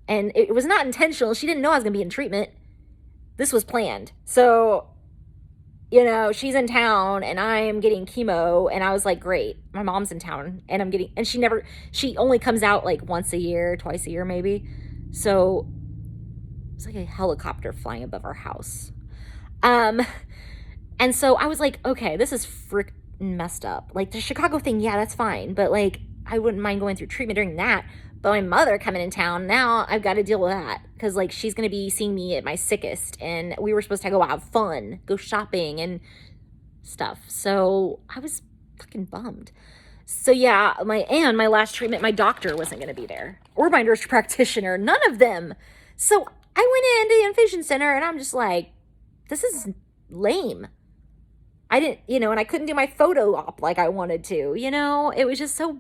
and it was not intentional. She didn't know I was going to be in treatment. This was planned. So, she's in town, and I am getting chemo, and I was like, great, my mom's in town, and she only comes out like once a year, twice a year maybe. So it's like a helicopter flying above our house. And so I was like, okay, this is freaking messed up. Like, the Chicago thing, yeah, that's fine, but like, I wouldn't mind going through treatment during that. But my mother coming in town, now I've got to deal with that because, like, she's going to be seeing me at my sickest, and we were supposed to go have fun, go shopping and stuff. So I was fucking bummed. So yeah, my last treatment, my doctor wasn't going to be there, or my nurse practitioner, none of them. So I went into the infusion center, and I'm just like, this is lame. I didn't, and I couldn't do my photo op like I wanted to, it was just so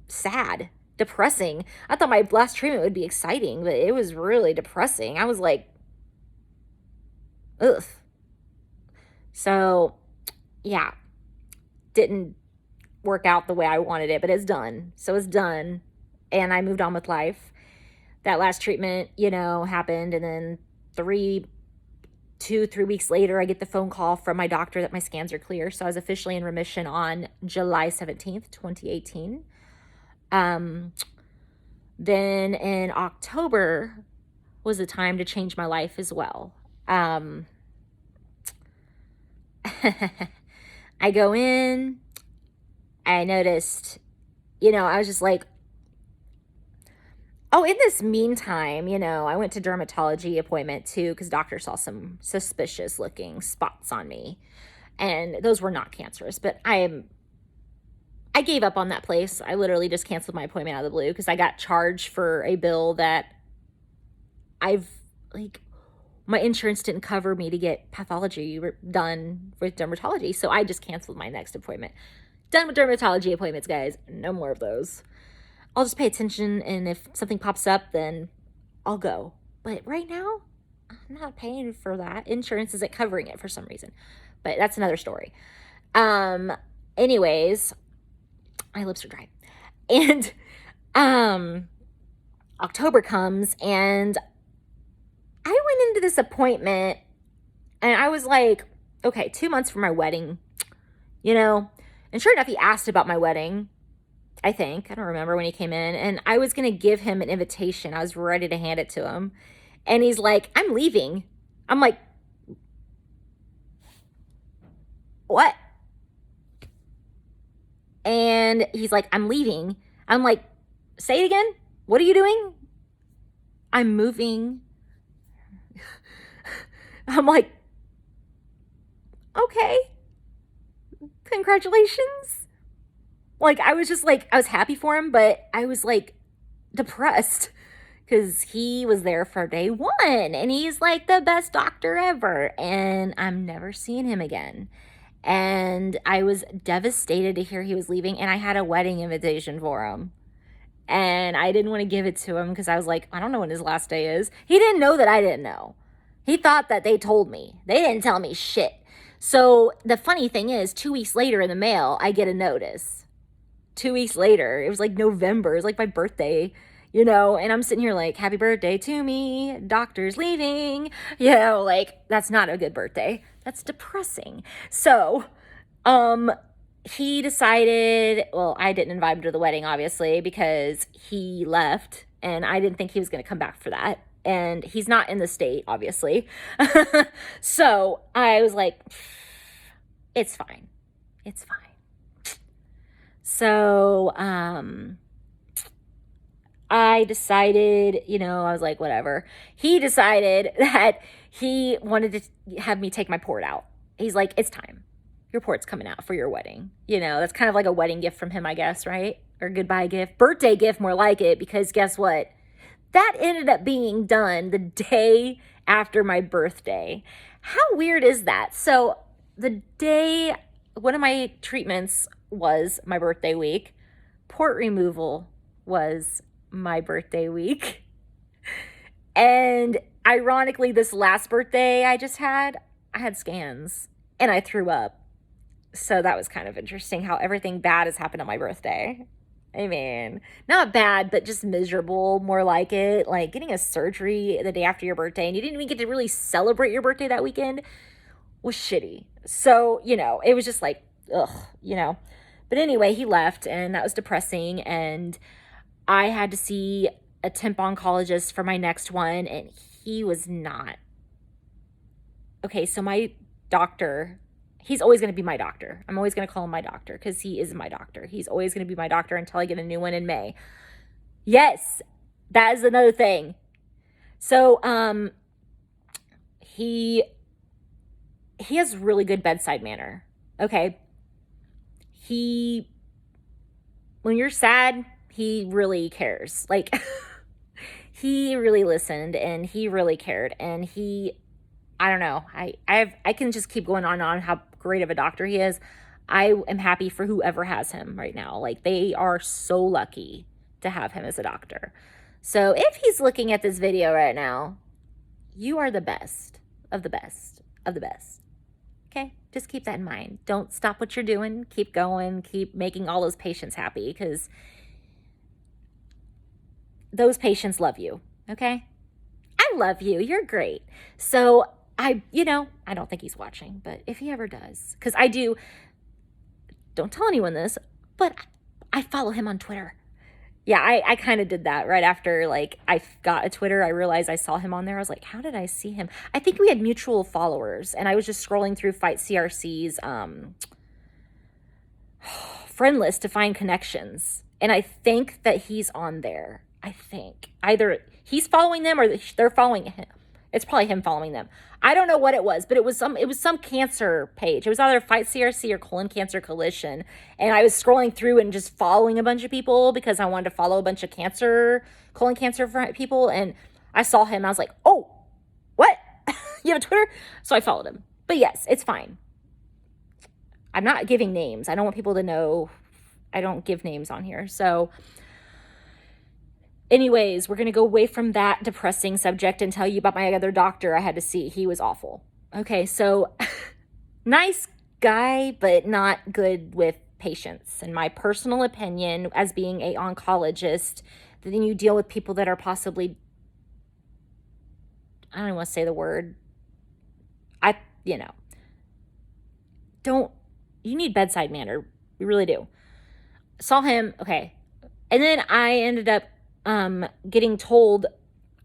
sad, depressing. I thought my last treatment would be exciting, but it was really depressing. I was like, ugh. So, yeah, didn't work out the way I wanted it, but it's done. So it's done. And I moved on with life. That last treatment, happened. And then 3 weeks later, I get the phone call from my doctor that my scans are clear. So I was officially in remission on July 17th, 2018. Then in October was the time to change my life as well. I go in, I noticed, I was just like, oh, in this meantime, I went to dermatology appointment too, because doctor saw some suspicious looking spots on me, and those were not cancerous, but I gave up on that place. I literally just canceled my appointment out of the blue because I got charged for a bill that my insurance didn't cover me to get pathology done with dermatology. So I just canceled my next appointment. Done with dermatology appointments, guys. No more of those. I'll just pay attention, and if something pops up, then I'll go. But right now, I'm not paying for that. Insurance isn't covering it for some reason. But that's another story. Anyways, my lips are dry. And October comes, and I went into this appointment, and I was like, okay, 2 months for my wedding, and sure enough, he asked about my wedding, I think. I don't remember when he came in, and I was going to give him an invitation. I was ready to hand it to him, and he's like, I'm leaving. I'm like, what? And he's like, I'm leaving. I'm like, say it again. What are you doing? I'm moving. I'm like, okay, congratulations. Like, I was just like, I was happy for him, but I was like depressed because he was there for day one, and he's like the best doctor ever, and I'm never seeing him again. And I was devastated to hear he was leaving, and I had a wedding invitation for him. And I didn't want to give it to him because I was like, I don't know when his last day is. He didn't know that I didn't know. He thought that they told me. They didn't tell me shit. So the funny thing is, 2 weeks later in the mail, I get a notice. 2 weeks later, it was like November. It was like my birthday, and I'm sitting here like, happy birthday to me. Doctor's leaving. Like, that's not a good birthday. That's depressing. So, he decided, well, I didn't invite him to the wedding, obviously, because he left, and I didn't think he was going to come back for that. And he's not in the state, obviously. So I was like, it's fine. It's fine. So, I decided, I was like, whatever. He decided that he wanted to have me take my port out. He's like, it's time. Your port's coming out for your wedding. That's kind of like a wedding gift from him, I guess, right? Or goodbye gift, birthday gift, more like it, because guess what? That ended up being done the day after my birthday. How weird is that? So the day, one of my treatments was my birthday week. Port removal was my birthday week. And ironically, this last birthday I had scans, and I threw up. So that was kind of interesting how everything bad has happened on my birthday. I mean, not bad, but just miserable, more like it. Like getting a surgery the day after your birthday, and you didn't even get to really celebrate your birthday that weekend, was shitty. So, it was just like, ugh, But anyway, he left, and that was depressing, and I had to see a temp oncologist for my next one, and he was not. Okay, so my doctor, he's always going to be my doctor. I'm always going to call him my doctor because he is my doctor. He's always going to be my doctor until I get a new one in May. Yes, that is another thing. So, he has really good bedside manner. Okay. When you're sad, he really cares. Like, he really listened, and he really cared, and I don't know. I can just keep going on how great of a doctor he is. I am happy for whoever has him right now. Like, they are so lucky to have him as a doctor. So if he's looking at this video right now, you are the best of the best of the best. Okay? Just keep that in mind. Don't stop what you're doing. Keep going. Keep making all those patients happy, because those patients love you. Okay? I love you. You're great. So I don't think he's watching, but if he ever does, because I do, don't tell anyone this, but I follow him on Twitter. Yeah, I kind of did that right after, like, I got a Twitter. I realized I saw him on there. I was like, how did I see him? I think we had mutual followers, and I was just scrolling through Fight CRC's friend list to find connections. And I think that he's on there. I think either he's following them or they're following him. It's probably him following them. I don't know what it was, but it was some cancer page. It was either Fight CRC or Colon Cancer Coalition. And I was scrolling through and just following a bunch of people because I wanted to follow a bunch of colon cancer people. And I saw him. I was like, oh, what? You have a Twitter? So I followed him. But yes, it's fine. I'm not giving names. I don't want people to know. I don't give names on here. So anyways, we're going to go away from that depressing subject and tell you about my other doctor I had to see. He was awful. Okay, so nice guy, but not good with patients. In my personal opinion, as being an oncologist, then you deal with people that are possibly, I don't even want to say the word. You need bedside manner. You really do. Saw him, okay. And then I ended up getting told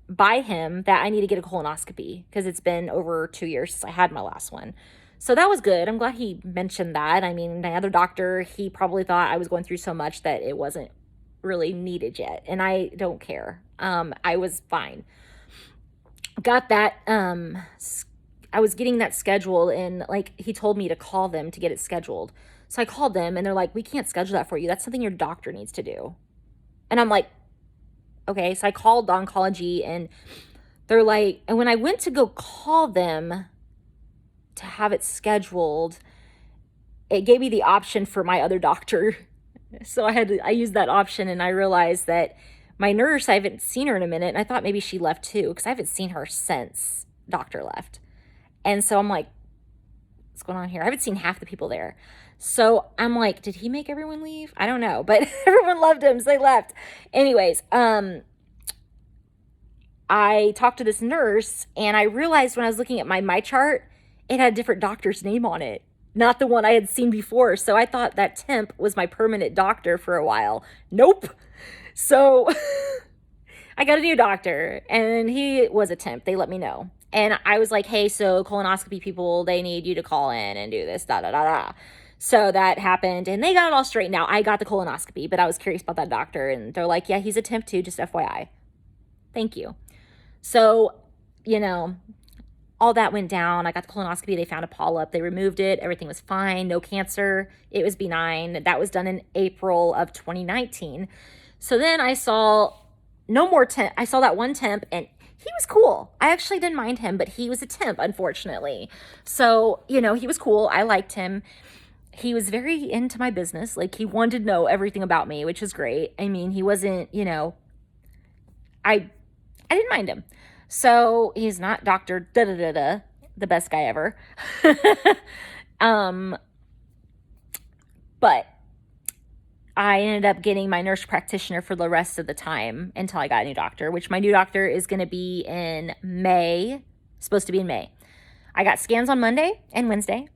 by him that I need to get a colonoscopy because it's been over 2 years since I had my last one. So that was good. I'm glad he mentioned that. I mean, my other doctor, he probably thought I was going through so much that it wasn't really needed yet. And I don't care. I was fine. Got that. I was getting that scheduled, and like he told me to call them to get it scheduled. So I called them and they're like, we can't schedule that for you. That's something your doctor needs to do. And I'm like, okay. So I called oncology and they're like, and when I went to go call them to have it scheduled, it gave me the option for my other doctor. So I used that option, and I realized that my nurse, I haven't seen her in a minute. And I thought maybe she left too, because I haven't seen her since doctor left. And so I'm like, what's going on here? I haven't seen half the people there. So I'm like, did he make everyone leave? I don't know, but everyone loved him, so they left. Anyways, I talked to this nurse, and I realized when I was looking at my chart, it had a different doctor's name on it, not the one I had seen before. So I thought that temp was my permanent doctor for a while. Nope. So I got a new doctor, and he was a temp. They let me know. And I was like, hey, so colonoscopy people, they need you to call in and do this, da-da-da-da. So that happened, and they got it all straightened out. I got the colonoscopy, but I was curious about that doctor, and they're like, yeah, he's a temp too, just FYI. Thank you. So, all that went down. I got the colonoscopy. They found a polyp. They removed it. Everything was fine. No cancer. It was benign. That was done in April of 2019. So then I saw no more temp. I saw that one temp, and he was cool. I actually didn't mind him, but he was a temp, unfortunately. So, he was cool. I liked him. He was very into my business. Like, he wanted to know everything about me, which is great. I mean, he wasn't, I didn't mind him. So he's not Dr. Da-da-da-da, the best guy ever. But I ended up getting my nurse practitioner for the rest of the time until I got a new doctor, which my new doctor is going to be in May, supposed to be in May. I got scans on Monday and Wednesday.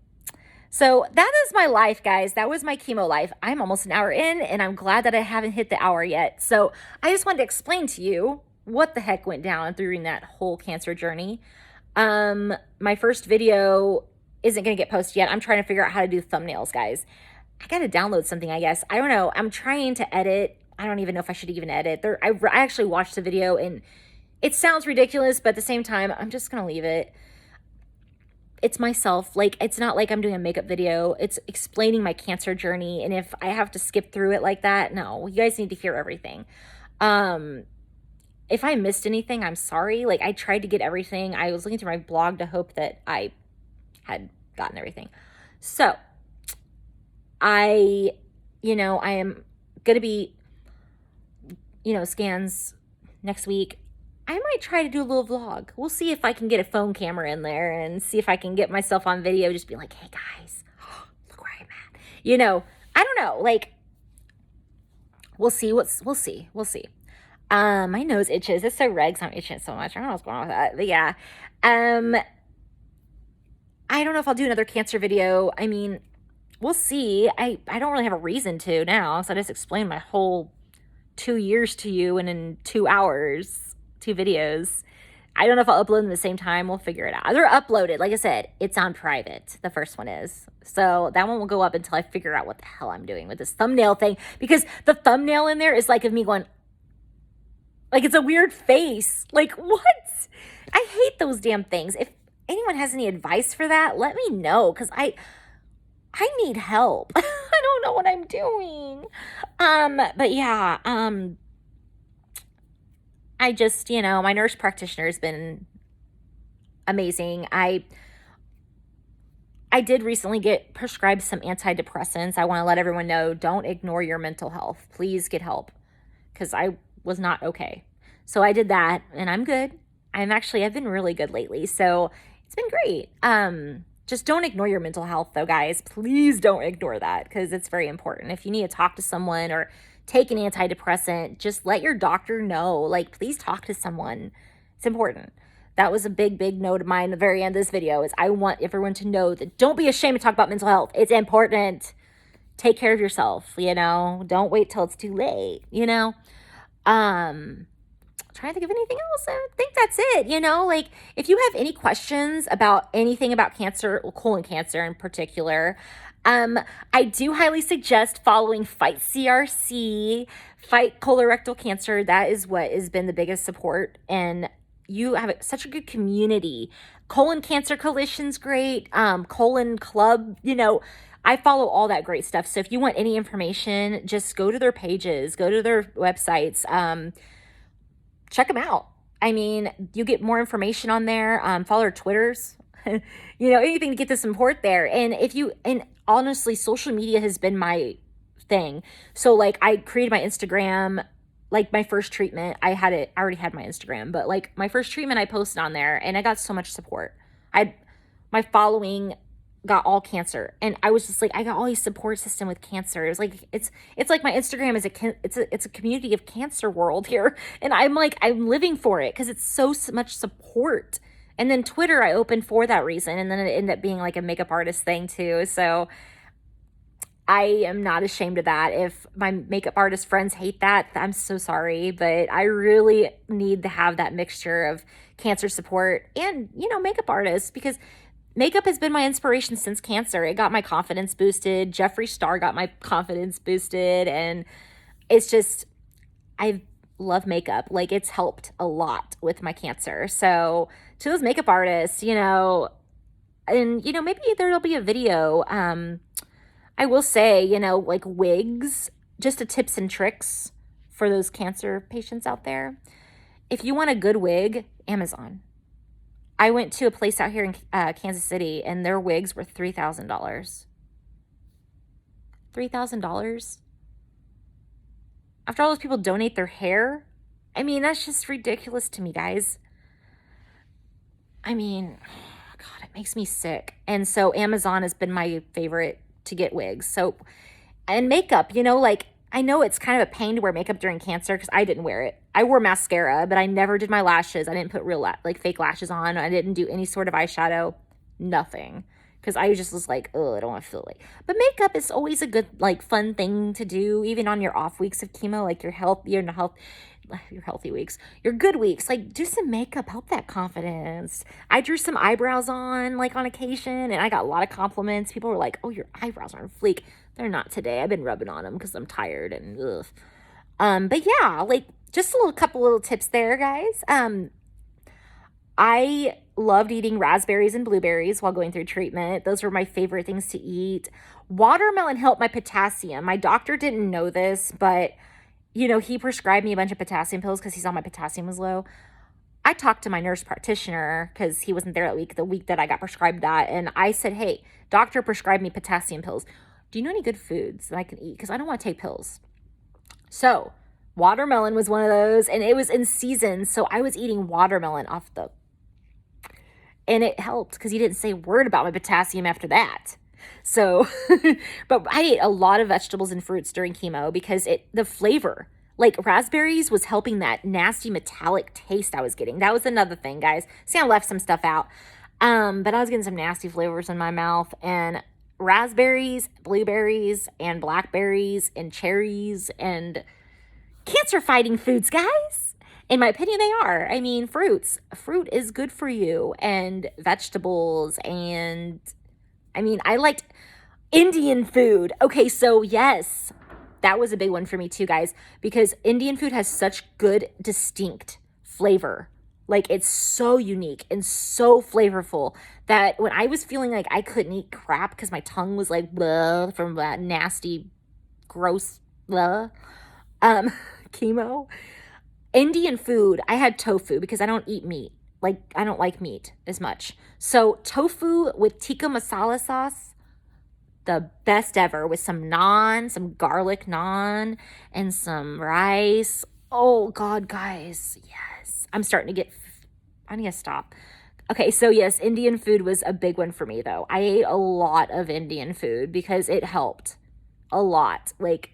So that is my life, guys. That was my chemo life. I'm almost an hour in, and I'm glad that I haven't hit the hour yet. So I just wanted to explain to you what the heck went down during that whole cancer journey. My first video isn't going to get posted yet. I'm trying to figure out how to do thumbnails, guys. I got to download something, I guess. I don't know. I'm trying to edit. I don't even know if I should even edit. I actually watched the video, and it sounds ridiculous, but at the same time, I'm just going to leave it. It's myself. Like, it's not like I'm doing a makeup video. It's explaining my cancer journey. And if I have to skip through it like that, no, you guys need to hear everything. And if I missed anything, I'm sorry. Like, I tried to get everything. I was looking through my blog to hope that I had gotten everything. So I am going to be, scans next week. I might try to do a little vlog. We'll see if I can get a phone camera in there and see if I can get myself on video, just be like, hey guys, look where I'm at. I don't know. Like, we'll see. We'll see. My nose itches. It's so red because I'm itching so much. I don't know what's going on with that. But yeah. I don't know if I'll do another cancer video. I mean, we'll see. I don't really have a reason to now. So I just explained my whole 2 years to you in 2 hours, 2 videos. I don't know if I'll upload them at the same time. We'll figure it out. They're uploaded. Like I said, it's on private. The first one is. So that one will go up until I figure out what the hell I'm doing with this thumbnail thing. Because the thumbnail in there is like of me going, like, it's a weird face. Like, what? I hate those damn things. If anyone has any advice for that, let me know. Because I need help. I don't know what I'm doing. But yeah, I just, my nurse practitioner has been amazing. I did recently get prescribed some antidepressants. I want to let everyone know, don't ignore your mental health. Please get help, because I was not okay. So I did that, and I'm good. I've been really good lately. So it's been great. Just don't ignore your mental health though, guys. Please don't ignore that, because it's very important. If you need to talk to someone or take an antidepressant, just let your doctor know. Like, please talk to someone. It's important. That was a big, big note of mine at the very end of this video, is I want everyone to know that don't be ashamed to talk about mental health. It's important. Take care of yourself, Don't wait till it's too late, Trying to think of anything else. I think that's it. Like, if you have any questions about anything about cancer, colon cancer in particular, I do highly suggest following Fight CRC, Fight Colorectal Cancer. That is what has been the biggest support, and you have such a good community. Colon Cancer Coalition's great. Colon Club, I follow all that great stuff. So if you want any information, just go to their pages, go to their websites, check them out. I mean, you get more information on there. Follow their Twitters, anything to get the support there. And honestly, social media has been my thing. So like, I created my Instagram, like my first treatment, I already had my Instagram, but like my first treatment I posted on there, and I got so much support. My following got all cancer, and I was just like, I got all these support system with cancer. It was like, it's like my Instagram is it's a community of cancer world here, and I'm living for it because it's so much support. And then Twitter I opened for that reason, and then it ended up being like a makeup artist thing too. So I am not ashamed of that. If my makeup artist friends hate that, I'm so sorry, but I really need to have that mixture of cancer support and makeup artists, because makeup has been my inspiration since cancer. It got my confidence boosted. Jeffree Star got my confidence boosted. And it's just, I love makeup. Like, it's helped a lot with my cancer. So to those makeup artists, and, maybe there'll be a video. I will say, like wigs, just a tips and tricks for those cancer patients out there. If you want a good wig, Amazon. I went to a place out here in Kansas City, and their wigs were $3,000. $3,000? After all those people donate their hair? I mean, that's just ridiculous to me, guys. I mean, God, it makes me sick. And so Amazon has been my favorite to get wigs. So, and makeup, like, I know it's kind of a pain to wear makeup during cancer, because I didn't wear it. I wore mascara, but I never did my lashes. I didn't put real fake lashes on. I didn't do any sort of eyeshadow, nothing, because I just was like, oh, I don't want to feel like. But makeup is always a good, fun thing to do, even on your off weeks of chemo, like your healthy weeks, your good weeks. Like, do some makeup, help that confidence. I drew some eyebrows on occasion, and I got a lot of compliments. People were like, oh, your eyebrows are on fleek. They're not today. I've been rubbing on them because I'm tired and ugh. But yeah, just a couple little tips there, guys. I loved eating raspberries and blueberries while going through treatment. Those were my favorite things to eat. Watermelon helped my potassium. My doctor didn't know this, but you know, he prescribed me a bunch of potassium pills because he saw my potassium was low. I talked to my nurse practitioner because he wasn't there that week, the week that I got prescribed that. And I said, hey, doctor prescribed me potassium pills. Do you know any good foods that I can eat? Because I don't want to take pills. So watermelon was one of those, and it was in season. So I was eating watermelon off the, and it helped because he didn't say a word about my potassium after that. So, but I ate a lot of vegetables and fruits during chemo because the flavor, like raspberries was helping that nasty metallic taste I was getting. That was another thing, guys. See, I left some stuff out. But I was getting some nasty flavors in my mouth, and raspberries, blueberries, and blackberries, and cherries, and cancer fighting foods, guys. In my opinion, they are. I mean, fruit is good for you, and vegetables, and I mean, I liked Indian food. Okay, so yes, that was a big one for me too, guys, because Indian food has such good, distinct flavor. Like, it's so unique and so flavorful that when I was feeling like I couldn't eat crap because my tongue was like, bleh, from that nasty, gross, bleh, chemo, Indian food, I had tofu because I don't eat meat. Like, I don't like meat as much. So tofu with tikka masala sauce, the best ever, with some naan, some garlic naan, and some rice. Oh, God, guys. Yes. I need to stop. Okay, so yes, Indian food was a big one for me, though. I ate a lot of Indian food because it helped a lot. Like,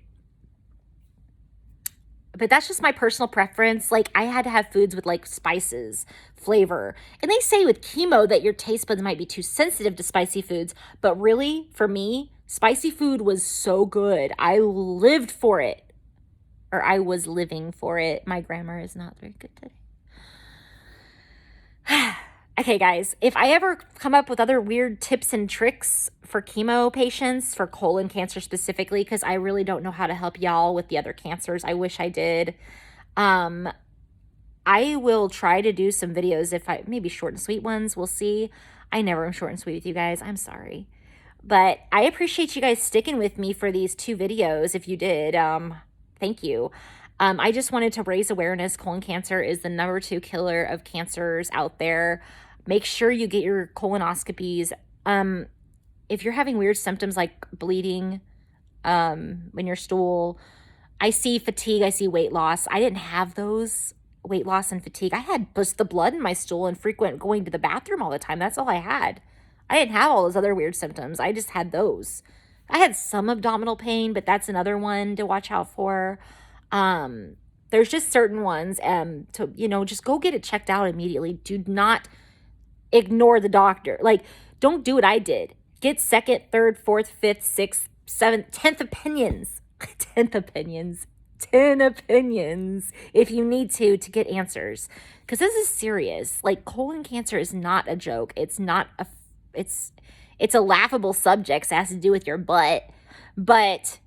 but that's just my personal preference. Like, I had to have foods with like spices, flavor. And they say with chemo that your taste buds might be too sensitive to spicy foods. But really, for me, spicy food was so good. I lived for it. Or I was living for it. My grammar is not very good today. Okay, guys, if I ever come up with other weird tips and tricks for chemo patients, for colon cancer specifically, because I really don't know how to help y'all with the other cancers. I wish I did. I will try to do some videos, maybe short and sweet ones. We'll see. I never am short and sweet with you guys. I'm sorry. But I appreciate you guys sticking with me for these 2 videos. If you did, thank you. I just wanted to raise awareness. Colon cancer is the number 2 killer of cancers out there. Make sure you get your colonoscopies. If you're having weird symptoms like bleeding in your stool, I see fatigue, I see weight loss. I didn't have those, weight loss and fatigue. I had just the blood in my stool and frequent going to the bathroom all the time. That's all I had. I didn't have all those other weird symptoms. I just had those. I had some abdominal pain, but that's another one to watch out for. There's just certain ones to, just go get it checked out immediately. Do not ignore the doctor. Like, don't do what I did. Get 2nd, 3rd, 4th, 5th, 6th, 7th, 10th opinions. 10th opinions. 10 opinions if you need to get answers. Because this is serious. Like, colon cancer is not a joke. It's a laughable subject. It has to do with your butt. But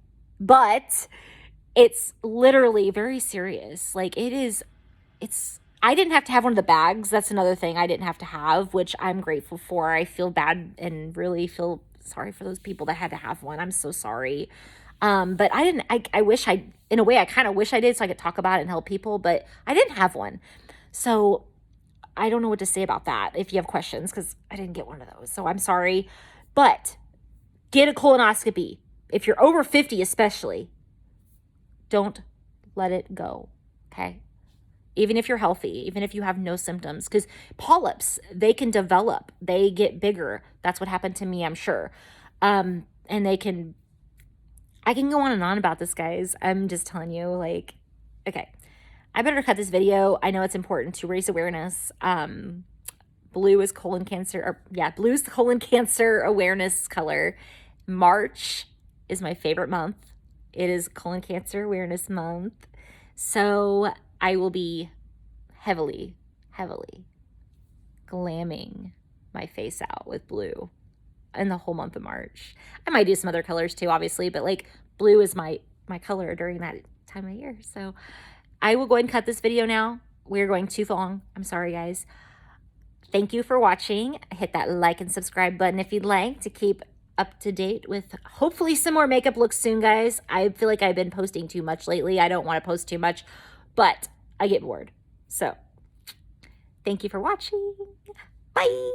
it's literally very serious. Like, I didn't have to have one of the bags. That's another thing I didn't have to have, which I'm grateful for. I feel bad and really feel sorry for those people that had to have one. I'm so sorry. But I wish in a way, I kind of wish I did so I could talk about it and help people, but I didn't have one. So I don't know what to say about that if you have questions, because I didn't get one of those. So I'm sorry. But get a colonoscopy. If you're over 50 especially, don't let it go, okay? Even if you're healthy, even if you have no symptoms, because polyps, they can develop, they get bigger. That's what happened to me, I'm sure. And I can go on and on about this, guys. I'm just telling you, like, okay, I better cut this video. I know it's important to raise awareness. Blue is colon cancer, blue's the colon cancer awareness color. March is my favorite month. It is Colon Cancer Awareness Month. So I will be heavily glamming my face out with blue in the whole month of March. I might do some other colors too, obviously, but like blue is my color during that time of year. So I will go ahead and cut this video now. We're going too long. I'm sorry, guys. Thank you for watching. Hit that like and subscribe button if you'd like to keep up to date with hopefully some more makeup looks soon, guys. I feel like I've been posting too much lately. I don't want to post too much, but I get bored. So thank you for watching. Bye.